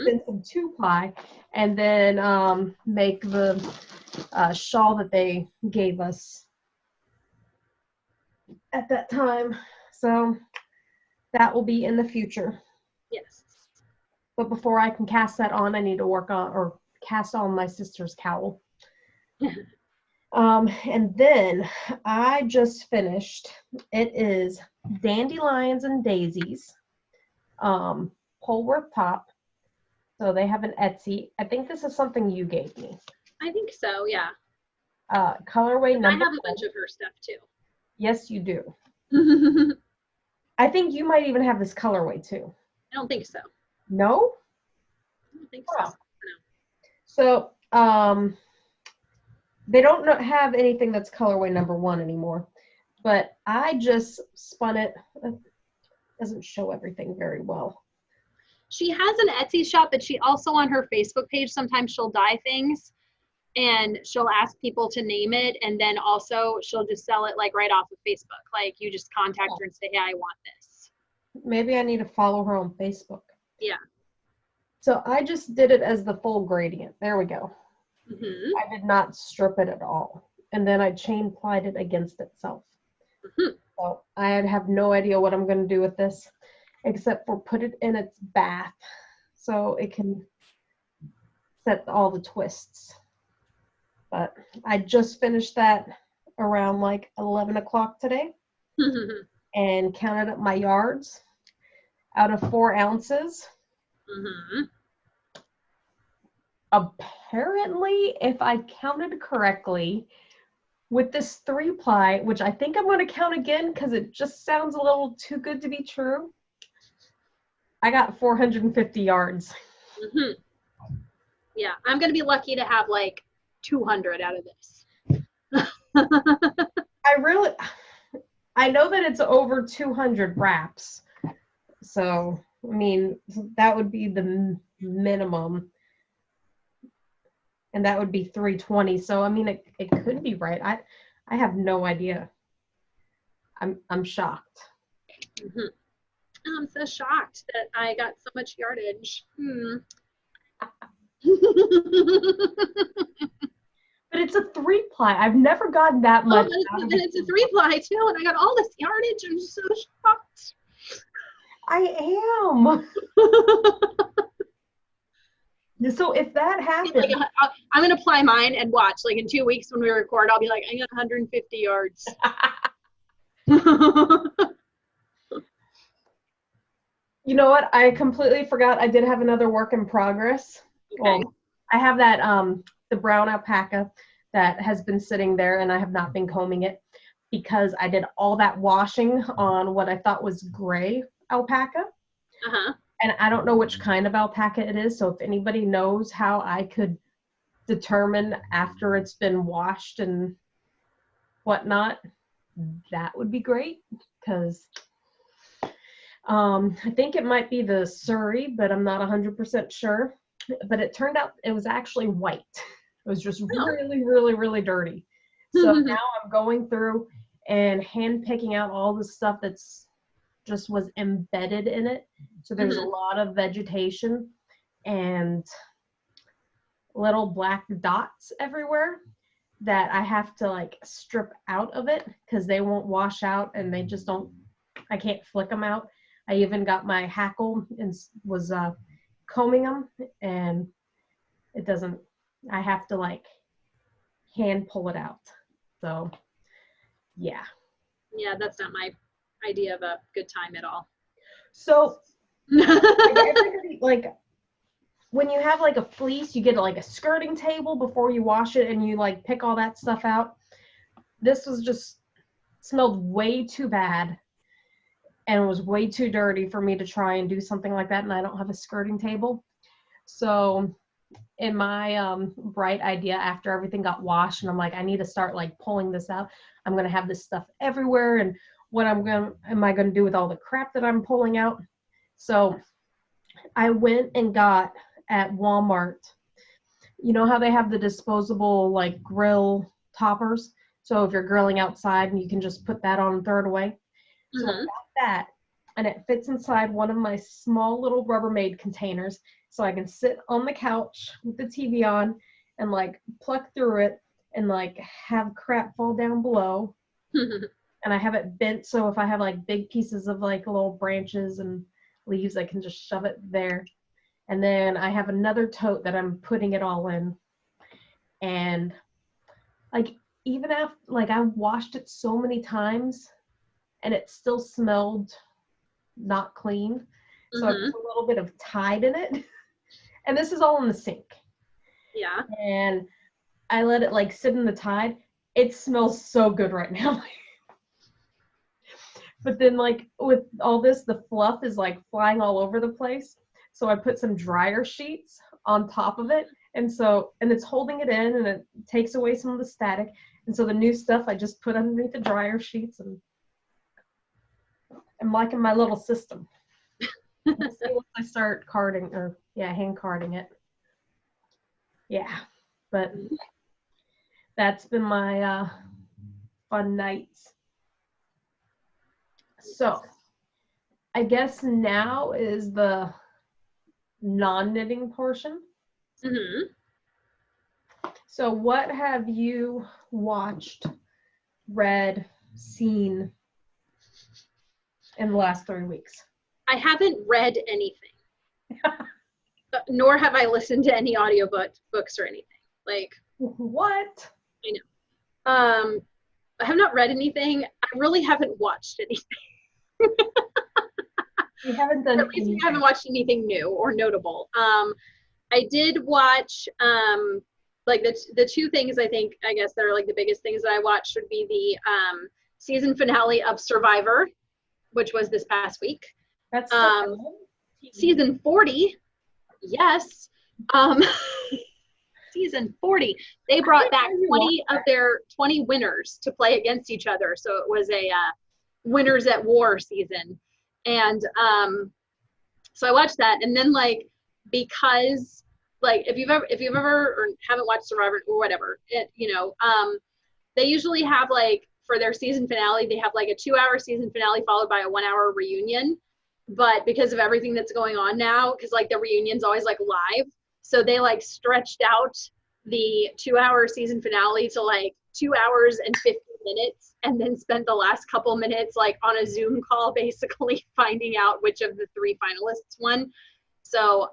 [SPEAKER 1] spin some 2-ply, and then make the shawl that they gave us at that time. So that will be in the future.
[SPEAKER 2] Yes.
[SPEAKER 1] But before I can cast that on, I need to work on or cast on my sister's cowl. And then I just finished. It is Dandelions and Daisies, Polworth Pop. So they have an Etsy. I think this is something you gave me.
[SPEAKER 2] I think so, yeah.
[SPEAKER 1] Colorway number.
[SPEAKER 2] I have a bunch of her stuff too.
[SPEAKER 1] Yes, you do. I think you might even have this colorway too.
[SPEAKER 2] I don't think so.
[SPEAKER 1] No?
[SPEAKER 2] I don't think so.
[SPEAKER 1] Oh. So, they don't have anything that's colorway number 1 anymore, but I just spun it. It doesn't show everything very well.
[SPEAKER 2] She has an Etsy shop, but she also on her Facebook page, sometimes she'll dye things and she'll ask people to name it. And then also she'll just sell it like right off of Facebook. Like you just contact her and say, hey, I want this.
[SPEAKER 1] Maybe I need to follow her on Facebook.
[SPEAKER 2] Yeah.
[SPEAKER 1] So I just did it as the full gradient. There we go.
[SPEAKER 2] Mm-hmm.
[SPEAKER 1] I did not strip it at all. And then I chain plied it against itself.
[SPEAKER 2] Mm-hmm.
[SPEAKER 1] So I have no idea what I'm going to do with this, except for put it in its bath so it can set all the twists. But I just finished that around like 11 o'clock today and counted up my yards out of 4 ounces.
[SPEAKER 2] Mm-hmm.
[SPEAKER 1] Apparently, if I counted correctly, with this 3-ply, which I think I'm going to count again because it just sounds a little too good to be true, I got 450 yards.
[SPEAKER 2] Mm-hmm. Yeah, I'm going to be lucky to have like 200 out of this.
[SPEAKER 1] I know that it's over 200 wraps. So, I mean, that would be the minimum. And that would be 320. So, I mean, it could be right. I have no idea. I'm shocked.
[SPEAKER 2] Mm-hmm. I'm so shocked that I got so much yardage.
[SPEAKER 1] But it's a 3-ply. I've never gotten that much.
[SPEAKER 2] And it's a 3-ply too, and I got all this yardage. I'm so shocked.
[SPEAKER 1] I am. So if that happens,
[SPEAKER 2] like, I'm gonna apply mine and watch. Like in 2 weeks when we record, I'll be like, I got 150 yards.
[SPEAKER 1] You know what? I completely forgot. I did have another work in progress.
[SPEAKER 2] Okay.
[SPEAKER 1] Well, I have that the brown alpaca that has been sitting there, and I have not been combing it because I did all that washing on what I thought was gray alpaca.
[SPEAKER 2] Uh-huh.
[SPEAKER 1] And I don't know which kind of alpaca it is. So if anybody knows how I could determine after it's been washed and whatnot, that would be great. Because I think it might be the Surrey, but I'm not 100% sure. But it turned out it was actually white. It was just really, really, really dirty. So now I'm going through and hand picking out all the stuff that's just was embedded in it. So there's a lot of vegetation and little black dots everywhere that I have to like strip out of it because they won't wash out and they just don't, I can't flick them out. I even got my hackle and was combing them and it doesn't, I have to like hand pull it out. So yeah.
[SPEAKER 2] Yeah, that's not my idea of a good time at all.
[SPEAKER 1] So everybody, like when you have like a fleece, you get like a skirting table before you wash it and you like pick all that stuff out. This was just smelled way too bad and was way too dirty for me to try and do something like that, and I don't have a skirting table. So in my bright idea, after everything got washed, and I'm like, I need to start like pulling this out. I'm gonna have this stuff everywhere, and what am I gonna do with all the crap that I'm pulling out? So I went and got at Walmart. You know how they have the disposable like grill toppers? So if you're grilling outside, and you can just put that on and throw it away. So I got that, and it fits inside one of my small little Rubbermaid containers, so I can sit on the couch with the TV on and like pluck through it and like have crap fall down below. And I have it bent, so if I have like big pieces of like little branches and leaves, I can just shove it there. And then I have another tote that I'm putting it all in. And like even after like I washed it so many times and it still smelled not clean. So I put a little bit of Tide in it. And this is all in the sink.
[SPEAKER 2] Yeah.
[SPEAKER 1] And I let it like sit in the Tide. It smells so good right now. But then like with all this, the fluff is like flying all over the place. So I put some dryer sheets on top of it. And it's holding it in, and it takes away some of the static. And so the new stuff I just put underneath the dryer sheets, and I'm liking my little system. We'll see once I start hand carding it. Yeah, but that's been my fun nights. So I guess now is the non-knitting portion. So what have you watched, read, seen in the last 3 weeks?
[SPEAKER 2] I haven't read anything. Nor have I listened to any books or anything. Like,
[SPEAKER 1] what?
[SPEAKER 2] I know. I have not read anything. I really haven't watched anything.
[SPEAKER 1] You haven't done
[SPEAKER 2] At least I haven't watched anything new or notable. I did watch like the two things I guess that are like the biggest things that I watched would be the season finale of Survivor, which was this past week.
[SPEAKER 1] That's
[SPEAKER 2] season 40. Yes. Season 40. They brought back 20 of their 20 winners to play against each other. So it was a winners at war season. And so I watched that, and then like, because like if you've ever or haven't watched Survivor or whatever, they usually have like, for their season finale, they have like a 2-hour season finale followed by a 1-hour reunion. But because of everything that's going on now, because like the reunion's always like live, so they like stretched out the 2-hour season finale to like 2 hours and 50 minutes, and then spent the last couple minutes like on a Zoom call basically finding out which of the 3 finalists won. So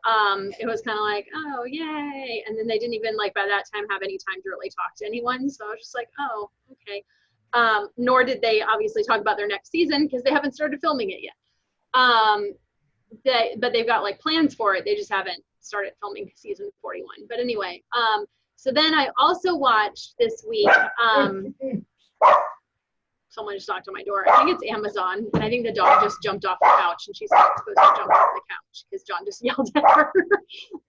[SPEAKER 2] it was kind of like, oh yay, and then they didn't even like by that time have any time to really talk to anyone, so I was just like, oh okay. Nor did they obviously talk about their next season because they haven't started filming it yet. But they've got like plans for it. They just haven't started filming season 41. But anyway, so then I also watched this week, someone just knocked on my door. I think it's Amazon, and I think the dog just jumped off the couch, and she's not supposed to jump off the couch because John just yelled at her.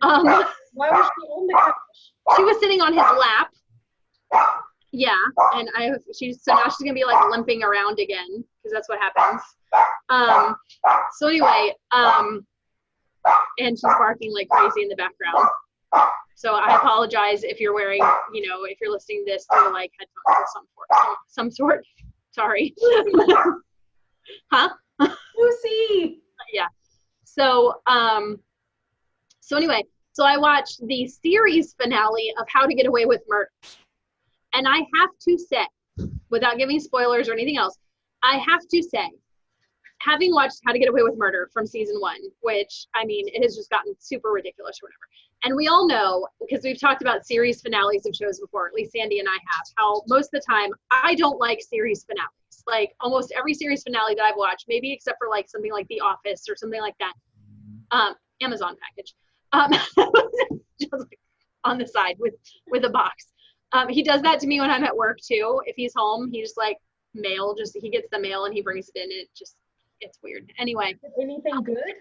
[SPEAKER 1] Why was she on the couch?
[SPEAKER 2] She was sitting on his lap. Yeah, and so now she's gonna be like limping around again because that's what happens. So anyway, and she's barking like crazy in the background. So I apologize if you're wearing, if you're listening to this through like headphones of some sort. Sorry. Huh?
[SPEAKER 1] Lucy.
[SPEAKER 2] Yeah. So anyway, so I watched the series finale of How to Get Away with Murder. And I have to say, without giving spoilers or anything else, I have to say, having watched How to Get Away with Murder from season 1, which, I mean, it has just gotten super ridiculous or whatever. And we all know, because we've talked about series finales of shows before, at least Sandy and I have, how most of the time I don't like series finales. Like almost every series finale that I've watched, maybe except for like something like The Office or something like that, Amazon package, just like on the side with a box. He does that to me when I'm at work too. If he's home, he just like he gets the mail and he brings it in, and it's weird. Anyway.
[SPEAKER 1] Anything good?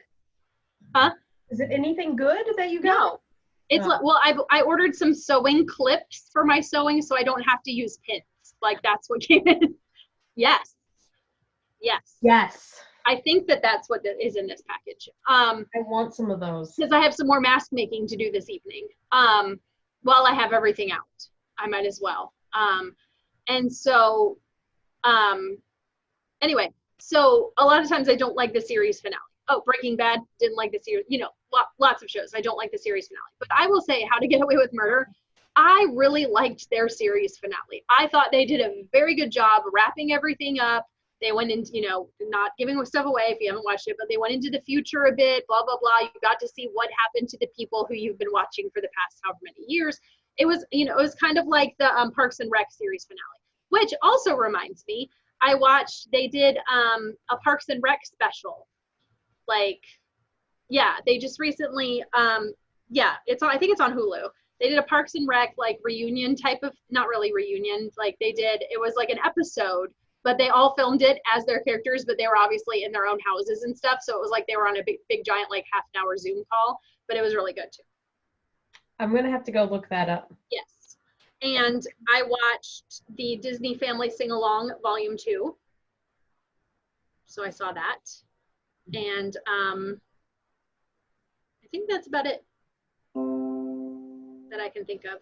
[SPEAKER 2] Huh?
[SPEAKER 1] Is it anything good that you got?
[SPEAKER 2] No. It's well, I ordered some sewing clips for my sewing so I don't have to use pins. Like that's what came in. Yes. I think that's what is in this package.
[SPEAKER 1] I want some of those.
[SPEAKER 2] Because I have some more mask making to do this evening. While I have everything out, I might as well. And so, anyway, so a lot of times I don't like the series finale. Oh, Breaking Bad, didn't like the series, lots of shows. I don't like the series finale. But I will say How to Get Away with Murder, I really liked their series finale. I thought they did a very good job wrapping everything up. They went into, not giving stuff away if you haven't watched it, but they went into the future a bit, blah, blah, blah. You got to see what happened to the people who you've been watching for the past however many years. It was, it was kind of like the Parks and Rec series finale, which also reminds me, they did a Parks and Rec special. They just recently, I think it's on Hulu. They did a Parks and Rec reunion type of, not really reunion, it was like an episode, but they all filmed it as their characters, but they were obviously in their own houses and stuff. So it was like they were on a big giant half an hour Zoom call, but it was really good too.
[SPEAKER 1] I'm going to have to go look that up.
[SPEAKER 2] Yes. And I watched the Disney Family Sing Along Volume 2. So I saw that. And I think that's about it that I can think of.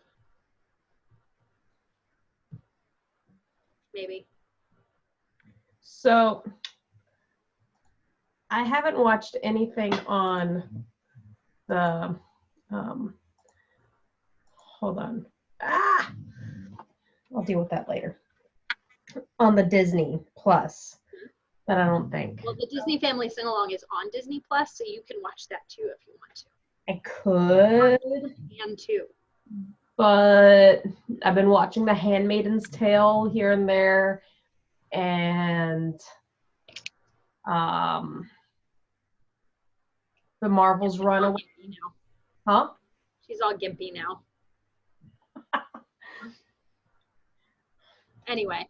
[SPEAKER 2] Maybe.
[SPEAKER 1] So I haven't watched anything on the, hold on. I'll deal with that later. On the Disney Plus, but I don't think.
[SPEAKER 2] Well, the Disney Family Sing Along is on Disney Plus, so you can watch that too if you want to.
[SPEAKER 1] I could.
[SPEAKER 2] And too.
[SPEAKER 1] But I've been watching The Handmaid's Tale here and there, and The Marvel's Runaway. Huh?
[SPEAKER 2] She's all gimpy now. Anyway.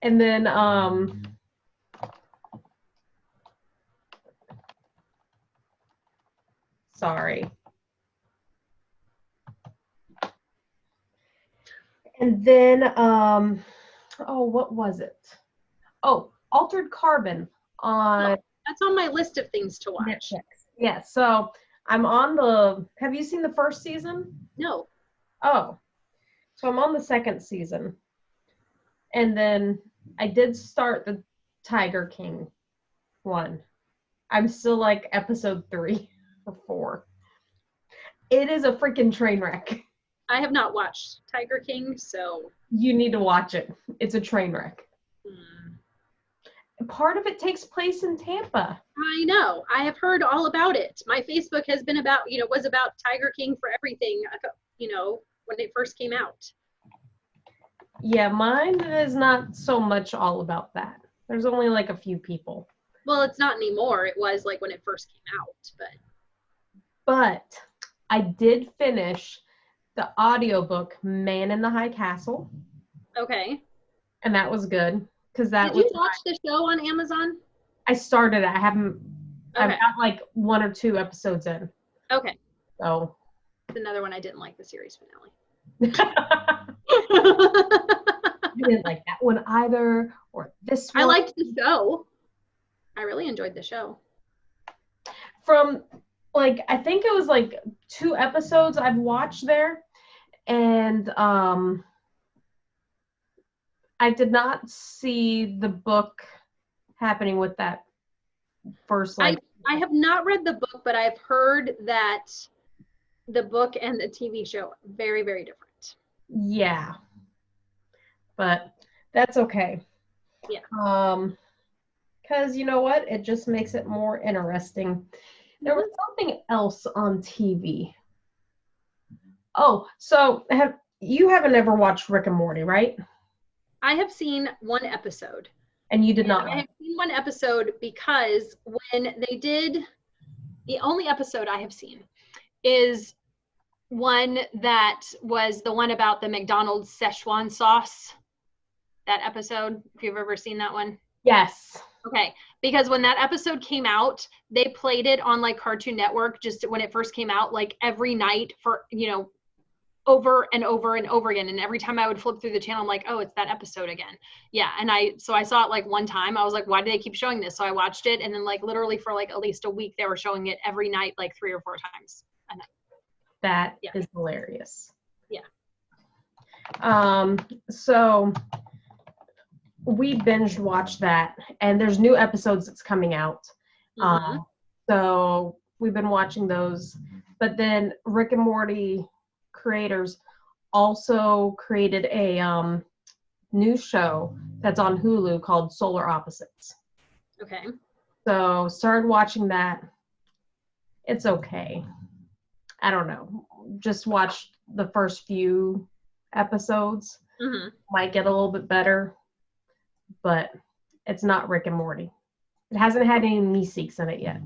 [SPEAKER 1] And then sorry. And then what was it? Oh, Altered Carbon on
[SPEAKER 2] that's on my list of things to watch.
[SPEAKER 1] Netflix. Yeah, so I'm on have you seen the first season?
[SPEAKER 2] No.
[SPEAKER 1] Oh. So I'm on the second season. And then I did start the Tiger King one. I'm still episode 3 or 4. It is a freaking train wreck.
[SPEAKER 2] I have not watched Tiger King, so.
[SPEAKER 1] You need to watch it. It's a train wreck. Part of it takes place in Tampa.
[SPEAKER 2] I know. I have heard all about it. My Facebook has been was about Tiger King for everything, when it first came out.
[SPEAKER 1] Yeah, mine is not so much all about that. There's only a few people.
[SPEAKER 2] Well, it's not anymore. It was when it first came out,
[SPEAKER 1] But I did finish the audiobook Man in the High Castle.
[SPEAKER 2] Okay.
[SPEAKER 1] And that was good. Did
[SPEAKER 2] you watch the show on Amazon?
[SPEAKER 1] I started it. I haven't.
[SPEAKER 2] Okay.
[SPEAKER 1] I've got 1 or 2 episodes in.
[SPEAKER 2] Okay.
[SPEAKER 1] So.
[SPEAKER 2] It's another one I didn't like the series finale.
[SPEAKER 1] I didn't like that one either, or this one.
[SPEAKER 2] I liked the show. I really enjoyed the show.
[SPEAKER 1] From I think it was 2 episodes I've watched there, and I did not see the book happening with that first.
[SPEAKER 2] I have not read the book, but I've heard that the book and the TV show are very, very different.
[SPEAKER 1] Yeah, but that's okay.
[SPEAKER 2] Yeah.
[SPEAKER 1] Because you know what? It just makes it more interesting. There was something else on TV. Oh, so you haven't ever watched Rick and Morty, right?
[SPEAKER 2] I have seen 1 episode.
[SPEAKER 1] And you did not?
[SPEAKER 2] I have seen 1 episode because when they did, the only episode I have seen is one that was the one about the McDonald's Szechuan sauce. That episode, if you've ever seen that one.
[SPEAKER 1] Yes.
[SPEAKER 2] Okay. because when that episode came out, they played it on like Cartoon Network just when it first came out, like every night for, over and over and over again. And every time I would flip through the channel, I'm like, oh, it's that episode again. Yeah. And so I saw it like one time. I was like, why do they keep showing this? So I watched it. And then like literally for like at least a week, they were showing it every night, like 3 or 4 times a night.
[SPEAKER 1] That is hilarious.
[SPEAKER 2] Yeah.
[SPEAKER 1] So we binge watched that, and there's new episodes that's coming out. So we've been watching those, but then Rick and Morty creators also created a new show that's on Hulu called Solar Opposites.
[SPEAKER 2] Okay.
[SPEAKER 1] So started watching that. It's okay. I don't know. Just watched the first few episodes. Might get a little bit better, but it's not Rick and Morty. It hasn't had any Meeseeks in it yet.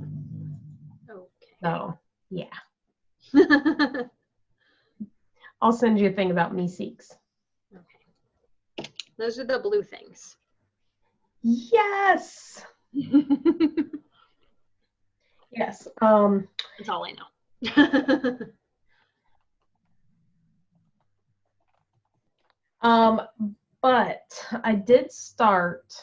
[SPEAKER 2] Okay.
[SPEAKER 1] So, yeah. I'll send you a thing about Meeseeks.
[SPEAKER 2] Okay. Those are the blue things.
[SPEAKER 1] Yes. Yes.
[SPEAKER 2] That's all I know.
[SPEAKER 1] But I did start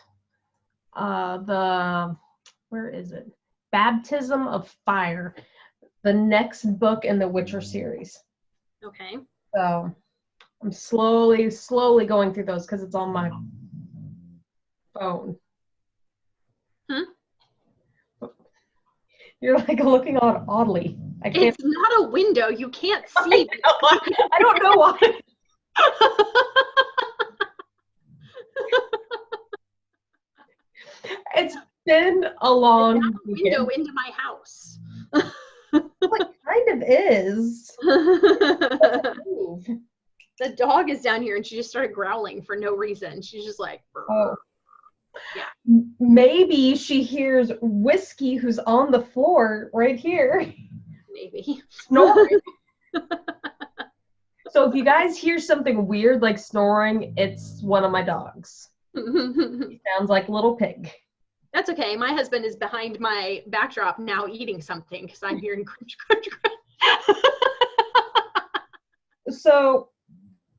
[SPEAKER 1] where is it? Baptism of Fire, the next book in the Witcher series.
[SPEAKER 2] Okay.
[SPEAKER 1] So I'm slowly going through those because it's on my phone. You're like looking on oddly. I can't.
[SPEAKER 2] It's not a window. You can't see.
[SPEAKER 1] I don't know why. It's been a long
[SPEAKER 2] window into my house.
[SPEAKER 1] It kind of is.
[SPEAKER 2] The dog is down here and she just started growling for no reason. She's just like,
[SPEAKER 1] oh. Yeah. Maybe she hears Whiskey, who's on the floor right here.
[SPEAKER 2] Maybe.
[SPEAKER 1] Snoring. So if you guys hear something weird like snoring, it's one of my dogs. He sounds like a little pig.
[SPEAKER 2] That's okay. My husband is behind my backdrop now eating something because I'm hearing crunch, crunch, crunch.
[SPEAKER 1] So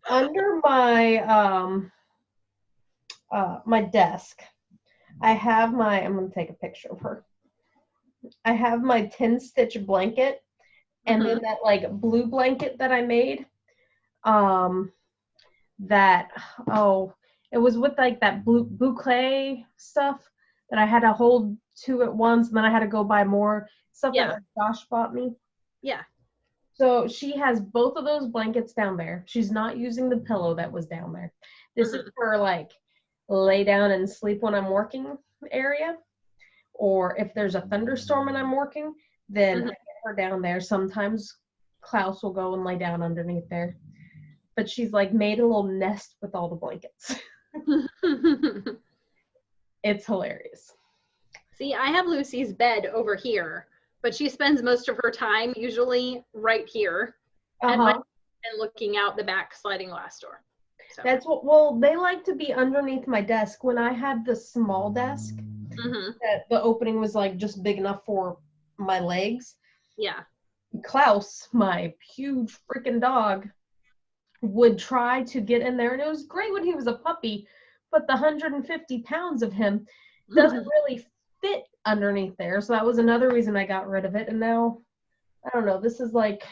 [SPEAKER 1] under my my desk, I'm going to take a picture of her. I have my 10-stitch blanket and then that like blue blanket that I made. It was with like that boucle stuff that I had to hold 2 at once, and then I had to go buy more stuff that Josh bought me.
[SPEAKER 2] Yeah.
[SPEAKER 1] So she has both of those blankets down there. She's not using the pillow that was down there. This is for like lay down and sleep when I'm working area. Or if there's a thunderstorm and I'm working, then I get her down there. Sometimes Klaus will go and lay down underneath there. But she's like made a little nest with all the blankets. It's hilarious.
[SPEAKER 2] See, I have Lucy's bed over here, but she spends most of her time usually right here and looking out the back sliding glass door. So.
[SPEAKER 1] That's what, they like to be underneath my desk. When I had the small desk, that the opening was like just big enough for my legs.
[SPEAKER 2] Yeah.
[SPEAKER 1] Klaus, my huge freaking dog, would try to get in there, and it was great when he was a puppy, but the 150 pounds of him doesn't really fit underneath there. So that was another reason I got rid of it. And now, I don't know, this is like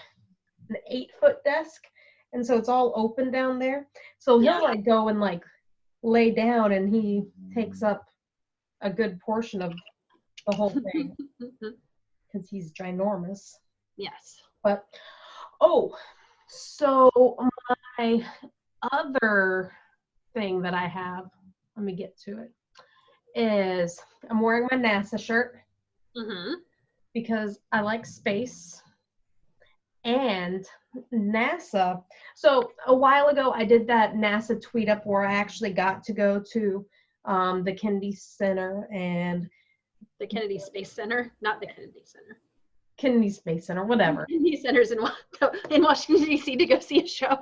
[SPEAKER 1] an 8-foot desk, and so it's all open down there. So he'll like go and like lay down, and he takes up a good portion of the whole thing because he's ginormous.
[SPEAKER 2] Yes.
[SPEAKER 1] But so my other thing that I have, let me get to it, is I'm wearing my NASA shirt because I like space and NASA. So a while ago, I did that NASA tweet up where I actually got to go to the Kennedy Center and
[SPEAKER 2] the Kennedy Space Center, not the Kennedy Center.
[SPEAKER 1] Kennedy Space Center, whatever.
[SPEAKER 2] Kennedy Center's in Washington, D.C. to go see a show.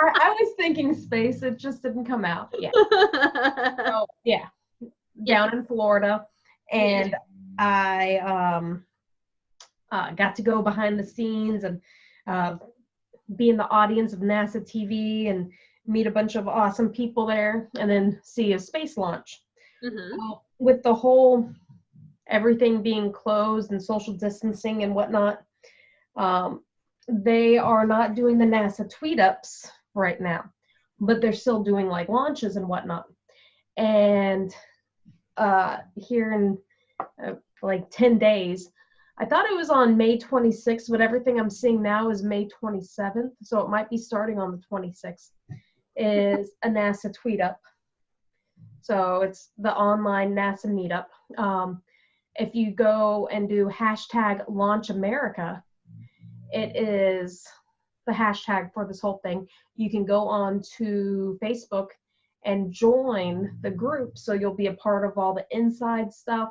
[SPEAKER 1] I was thinking space, it just didn't come out. Yeah. So, down in Florida. And I got to go behind the scenes and be in the audience of NASA TV and meet a bunch of awesome people there, and then see a space launch. With the whole everything being closed and social distancing and whatnot, they are not doing the NASA tweet ups right now, but they're still doing like launches and whatnot. And here in like 10 days, I thought it was on May 26th, but everything I'm seeing now is May 27th, so it might be starting on the 26th, is a NASA tweet up. So it's the online NASA meetup. If you go and do hashtag Launch America, it is the hashtag for this whole thing. You can go on to Facebook and join the group, so you'll be a part of all the inside stuff,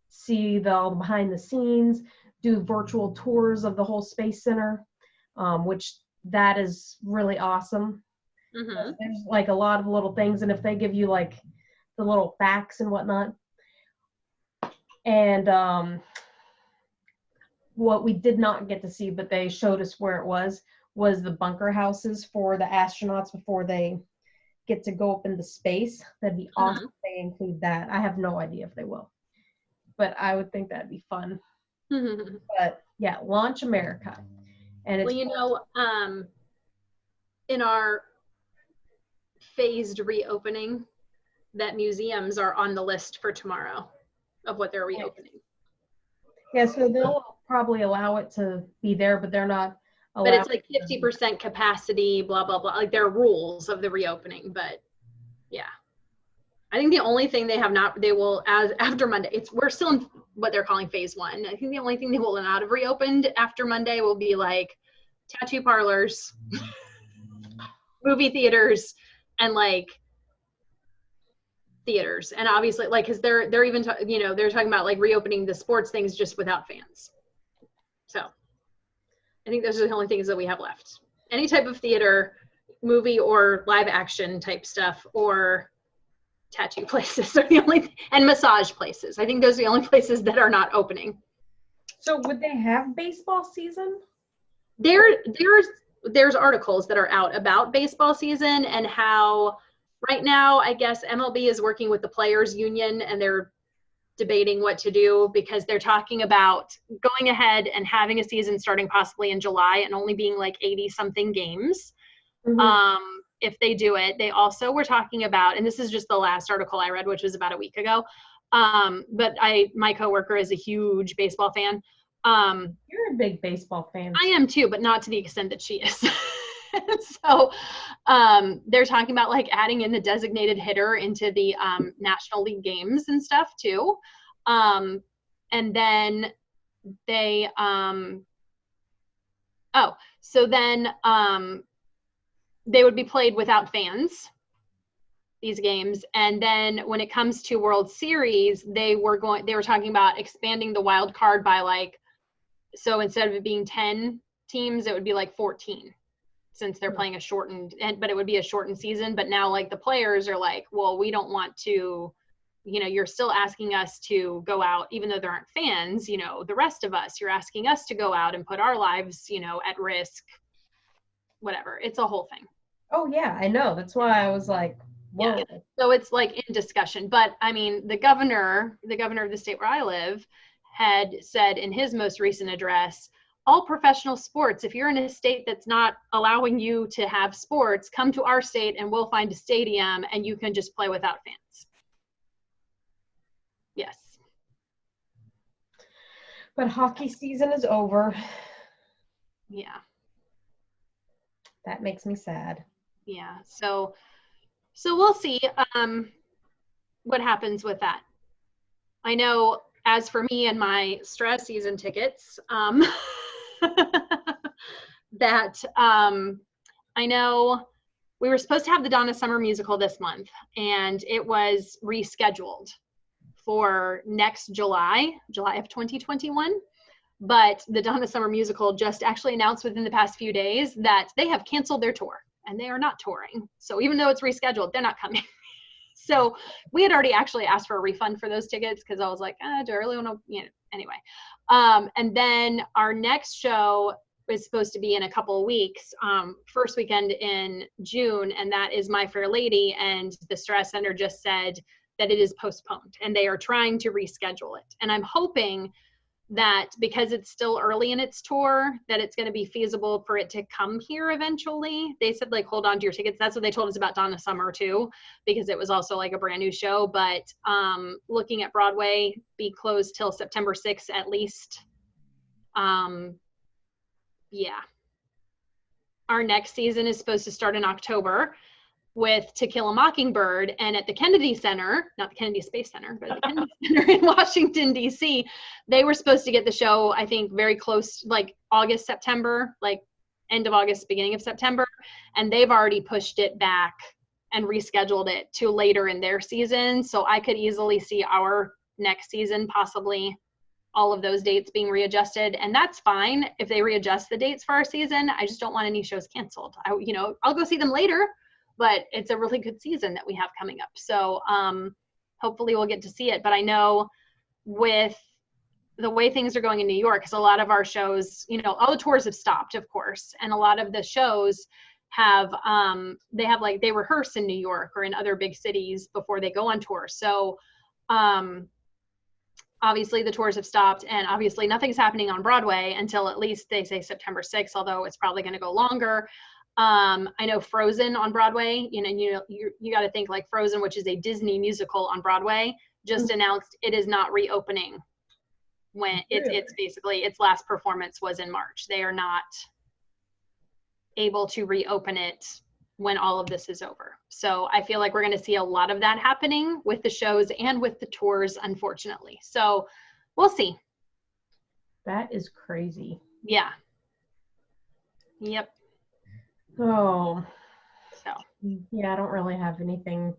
[SPEAKER 1] see all the behind the scenes, do virtual tours of the whole Space Center, which that is really awesome. There's like a lot of little things, and if they give you like the little facts and whatnot. And what we did not get to see, but they showed us where it was the bunker houses for the astronauts before they get to go up into space. That'd be awesome if they include that. I have no idea if they will, but I would think that'd be fun. But yeah, Launch America. And it's
[SPEAKER 2] in our phased reopening, that museums are on the list for tomorrow of what they're reopening.
[SPEAKER 1] Yeah, so they'll probably allow it to be there, but they're not allowed.
[SPEAKER 2] But it's like 50% capacity, blah, blah, blah. Like there are rules of the reopening, but yeah. I think the only thing they will, as after Monday, we're still in what they're calling phase 1. I think the only thing they will not have reopened after Monday will be like tattoo parlors, movie theaters, and like theaters. And obviously like, cause they're even, they're talking about like reopening the sports things just without fans. So I think those are the only things that we have left. Any type of theater, movie, or live action type stuff, or tattoo places are the only, and massage places. I think those are the only places that are not opening.
[SPEAKER 1] So would they have baseball season?
[SPEAKER 2] There's articles that are out about baseball season and how right now, I guess MLB is working with the players union and they're debating what to do, because they're talking about going ahead and having a season starting possibly in July and only being like 80 something games. If they do it. They also were talking about, and this is just the last article I read, which was about a week ago. But my coworker is a huge baseball fan.
[SPEAKER 1] You're a big baseball fan.
[SPEAKER 2] I am too, but not to the extent that she is. So they're talking about like adding in the designated hitter into the National League games and stuff too. And then they, they would be played without fans, these games. And then when it comes to World Series, they were talking about expanding the wild card by like, so instead of it being 10 teams, it would be like 14, since they're playing but it would be a shortened season. But now like the players are like, well, we don't want to, you're still asking us to go out, even though there aren't fans, the rest of us, you're asking us to go out and put our lives, at risk, whatever. It's a whole thing.
[SPEAKER 1] Oh yeah, I know. That's why I was like, whoa.
[SPEAKER 2] Yeah. So it's like in discussion. But I mean, the governor of the state where I live had said in his most recent address, all professional sports, if you're in a state that's not allowing you to have sports, come to our state and we'll find a stadium and you can just play without fans. Yes.
[SPEAKER 1] But hockey season is over.
[SPEAKER 2] Yeah.
[SPEAKER 1] That makes me sad.
[SPEAKER 2] Yeah. So we'll see what happens with that. I know as for me and my Strauss season tickets, that I know we were supposed to have the Donna Summer musical this month, and it was rescheduled for next July of 2021. But the Donna Summer musical just actually announced within the past few days that they have canceled their tour and they are not touring. So even though it's rescheduled, they're not coming. So we had already actually asked for a refund for those tickets because I was like, do I really want to, anyway. And then our next show is supposed to be in a couple of weeks, first weekend in June, and that is My Fair Lady. And the Stress Center just said that it is postponed and they are trying to reschedule it. And I'm hoping that because it's still early in its tour, that it's going to be feasible for it to come here eventually. They said like, hold on to your tickets. That's what they told us about Donna Summer too, because it was also like a brand new show. But looking at Broadway, be closed till September 6th at least. Yeah. Our next season is supposed to start in October with To Kill a Mockingbird, and at the Kennedy Center, not the Kennedy Space Center, but at the Kennedy Center in Washington, D.C., they were supposed to get the show, I think, very close, like August, September, like end of August, beginning of September, and they've already pushed it back and rescheduled it to later in their season. So I could easily see our next season, possibly all of those dates being readjusted, and that's fine if they readjust the dates for our season. I just don't want any shows canceled. I'll go see them later, but it's a really good season that we have coming up. So hopefully we'll get to see it. But I know with the way things are going in New York, because a lot of our shows, all the tours have stopped, of course. And a lot of the shows have, they rehearse in New York or in other big cities before they go on tour. So obviously the tours have stopped, and obviously nothing's happening on Broadway until at least they say September 6th, although it's probably going to go longer. I know Frozen on Broadway, you got to think like Frozen, which is a Disney musical on Broadway, just announced it is not reopening when it's basically its last performance was in March. They are not able to reopen it when all of this is over. So I feel like we're going to see a lot of that happening with the shows and with the tours, unfortunately. So we'll see.
[SPEAKER 1] That is crazy.
[SPEAKER 2] Yeah. Yep.
[SPEAKER 1] Oh,
[SPEAKER 2] so
[SPEAKER 1] yeah, I don't really have anything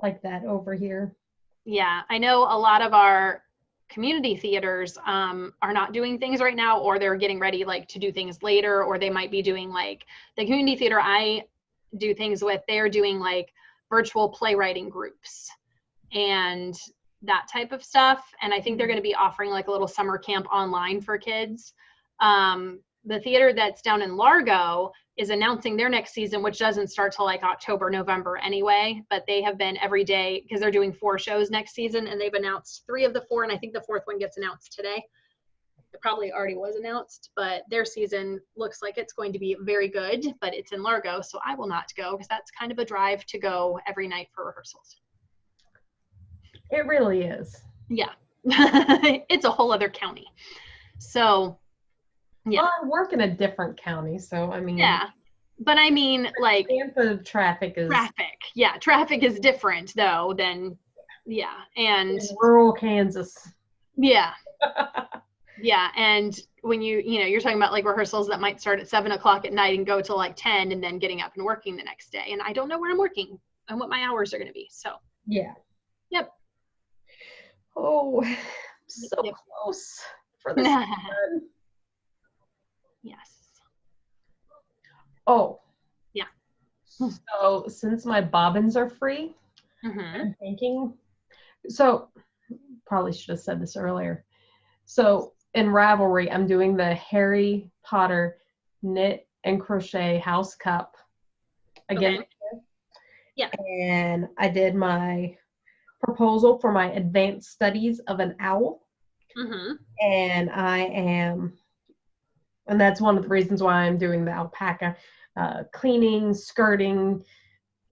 [SPEAKER 1] like that over here.
[SPEAKER 2] Yeah, I know a lot of our community theaters are not doing things right now, or they're getting ready like to do things later, or they might be doing like the community theater I do things with, they're doing like virtual playwriting groups and that type of stuff. And I think they're going to be offering like a little summer camp online for kids. The theater that's down in Largo is announcing their next season, which doesn't start till like October, November anyway, but they have been every day because they're doing 4 shows next season, and they've announced 3 of the 4, and I think the 4th one gets announced today. It probably already was announced, but their season looks like it's going to be very good, but it's in Largo, so I will not go because that's kind of a drive to go every night for rehearsals.
[SPEAKER 1] It really is.
[SPEAKER 2] Yeah. It's a whole other county. So yeah.
[SPEAKER 1] Well, I work in a different county, so I mean.
[SPEAKER 2] Yeah, but I mean, like
[SPEAKER 1] Tampa traffic is.
[SPEAKER 2] Yeah, traffic is different though than, yeah, and
[SPEAKER 1] in rural Kansas.
[SPEAKER 2] Yeah, yeah, and when you're talking about like rehearsals that might start at 7 o'clock at night and go till like 10, and then getting up and working the next day, and I don't know where I'm working and what my hours are going to be. So.
[SPEAKER 1] Yeah.
[SPEAKER 2] Yep.
[SPEAKER 1] Oh, so close for this.
[SPEAKER 2] Yes.
[SPEAKER 1] Oh.
[SPEAKER 2] Yeah.
[SPEAKER 1] So since my bobbins are free, I'm thinking, so probably should have said this earlier. So in Ravelry, I'm doing the Harry Potter knit and crochet house cup again.
[SPEAKER 2] Okay. Yeah.
[SPEAKER 1] And I did my proposal for my advanced studies of an owl. And and that's one of the reasons why I'm doing the alpaca cleaning, skirting,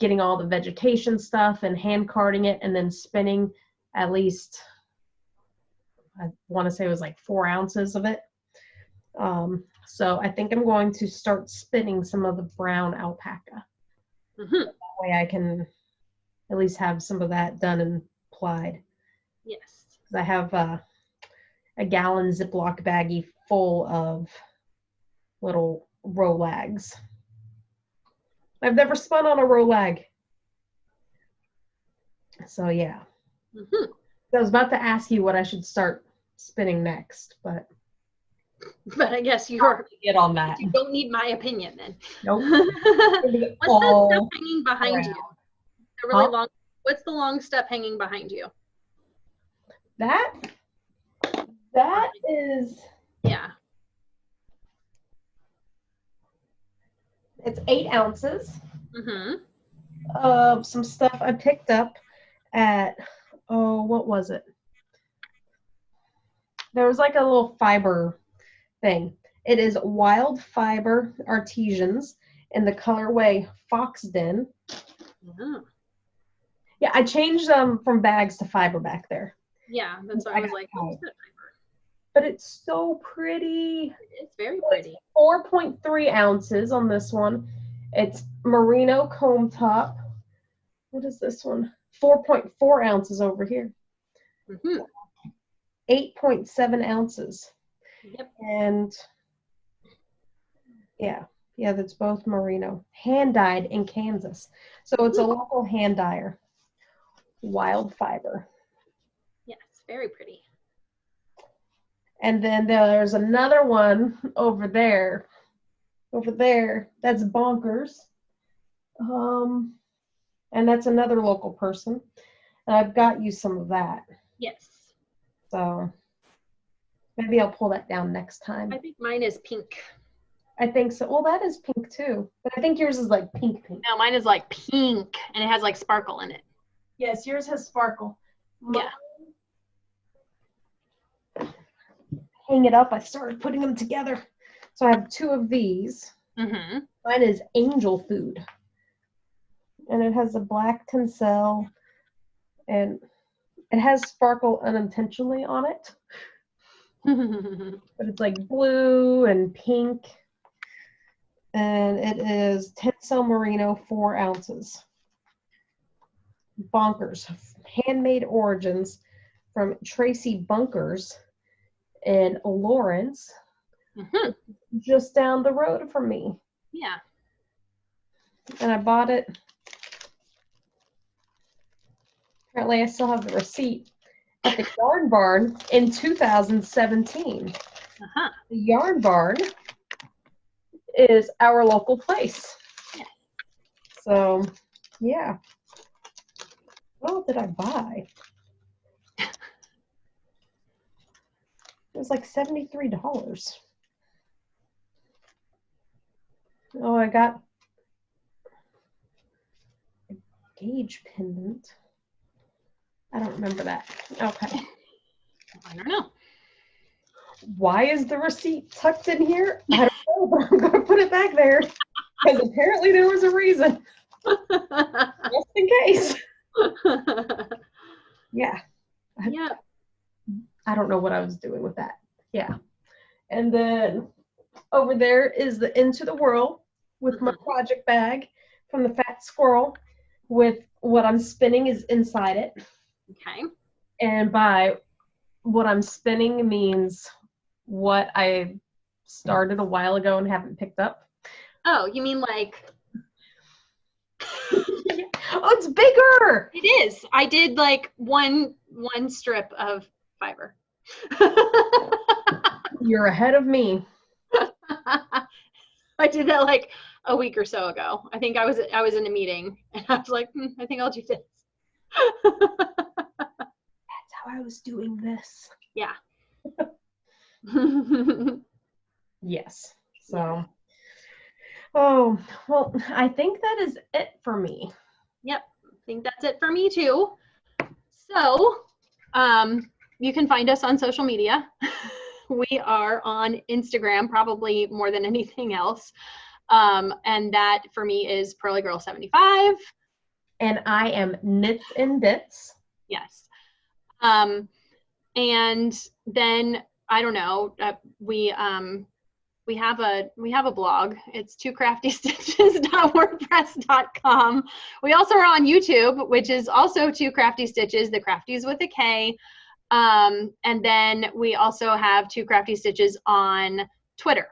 [SPEAKER 1] getting all the vegetation stuff and hand carding it, and then spinning at least, I want to say it was like 4 ounces of it. So I think I'm going to start spinning some of the brown alpaca. That way I can at least have some of that done and applied.
[SPEAKER 2] Yes.
[SPEAKER 1] I have a gallon Ziploc baggie full of little Rolags. I've never spun on a Rolag. So yeah. I was about to ask you what I should start spinning next, but
[SPEAKER 2] I guess you
[SPEAKER 1] get on that.
[SPEAKER 2] You don't need my opinion then.
[SPEAKER 1] Nope.
[SPEAKER 2] What's that stuff hanging behind you? The really long What's the long step hanging behind you?
[SPEAKER 1] That is,
[SPEAKER 2] yeah.
[SPEAKER 1] It's 8 ounces
[SPEAKER 2] Mm-hmm.
[SPEAKER 1] of some stuff I picked up at, what was it? There was like a little fiber thing. It is Wild Fiber Artisans in the colorway Foxden.
[SPEAKER 2] Mm-hmm.
[SPEAKER 1] Yeah, I changed them from bags to fiber back there.
[SPEAKER 2] Yeah, that's what I was like. Oh,
[SPEAKER 1] but it's so pretty.
[SPEAKER 2] It's very pretty.
[SPEAKER 1] 4.3 ounces on this one. It's merino comb top. What is this one? 4.4 ounces over here.
[SPEAKER 2] Mm-hmm.
[SPEAKER 1] 8.7 ounces.
[SPEAKER 2] Yep.
[SPEAKER 1] And yeah, that's both merino. Hand dyed in Kansas. So it's a local hand dyer. Wild Fiber.
[SPEAKER 2] Yes, very pretty.
[SPEAKER 1] And then there's another one over there. That's Bonkers. And that's another local person. And I've got you some of that.
[SPEAKER 2] Yes.
[SPEAKER 1] So maybe I'll pull that down next time.
[SPEAKER 2] I think mine is pink.
[SPEAKER 1] I think so. Well, that is pink too. But I think yours is like pink.
[SPEAKER 2] No, mine is like pink and it has like sparkle in it.
[SPEAKER 1] Yes, yours has sparkle.
[SPEAKER 2] Yeah.
[SPEAKER 1] Hang it up. I started putting them together. So I have 2 of these.
[SPEAKER 2] Mm-hmm.
[SPEAKER 1] Mine is Angel Food. And it has a black tencel. And it has sparkle unintentionally on it. But it's like blue and pink. And it is tencel merino, 4 ounces. Bonkers. Handmade Origins from Tracy Bunkers in Lawrence.
[SPEAKER 2] Mm-hmm.
[SPEAKER 1] Just down the road from me.
[SPEAKER 2] Yeah.
[SPEAKER 1] And I bought it. Apparently I still have the receipt at the Yarn Barn in 2017.
[SPEAKER 2] Uh-huh.
[SPEAKER 1] The Yarn Barn is our local place.
[SPEAKER 2] Yeah.
[SPEAKER 1] So, yeah. What did I buy? It was like $73. Oh, I got a gauge pendant. I don't remember that. Okay.
[SPEAKER 2] I don't know.
[SPEAKER 1] Why is the receipt tucked in here? I don't know, but I'm going to put it back there because apparently there was a reason. Just in case. Yeah.
[SPEAKER 2] Yeah.
[SPEAKER 1] I don't know what I was doing with that. Yeah. And then over there is the Into the Whirl with my project bag from the Fat Squirrel with what I'm spinning is inside it.
[SPEAKER 2] Okay.
[SPEAKER 1] And by what I'm spinning means what I started a while ago and haven't picked up.
[SPEAKER 2] Oh, you mean like...
[SPEAKER 1] Oh, it's bigger!
[SPEAKER 2] It is. I did like one strip of fiber.
[SPEAKER 1] You're ahead of me.
[SPEAKER 2] I did that like a week or so ago. I think I was in a meeting and I was like, I think I'll do this.
[SPEAKER 1] That's how I was doing this.
[SPEAKER 2] Yeah.
[SPEAKER 1] Yes. So, oh, well, I think that is it for me.
[SPEAKER 2] Yep. I think that's it for me too. So, you can find us on social media. We are on Instagram, probably more than anything else. And that for me is PearlyGirl75.
[SPEAKER 1] And I am Knits and Bits.
[SPEAKER 2] Yes. And then I don't know, we have a blog. It's twocraftystitches.wordpress.com. We also are on YouTube, which is also Two Crafty Stitches, the Crafties with a K. And then we also have Two Crafty Stitches on Twitter.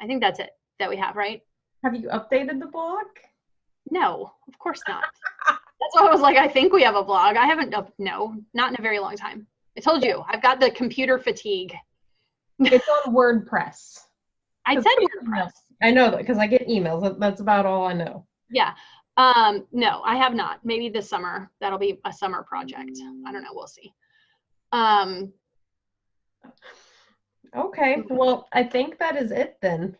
[SPEAKER 2] I think that's it that we have, right?
[SPEAKER 1] Have you updated the blog?
[SPEAKER 2] No, of course not. That's why I was like, I think we have a blog. I haven't, no, not in a very long time. I told you, I've got the computer fatigue.
[SPEAKER 1] It's on WordPress.
[SPEAKER 2] I said WordPress.
[SPEAKER 1] I know that because I get emails. That's about all I know.
[SPEAKER 2] Yeah. No, I have not. Maybe this summer. That'll be a summer project. I don't know. We'll see.
[SPEAKER 1] Okay. Well, I think that is it then.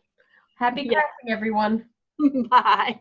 [SPEAKER 1] Happy crafting, everyone.
[SPEAKER 2] Bye.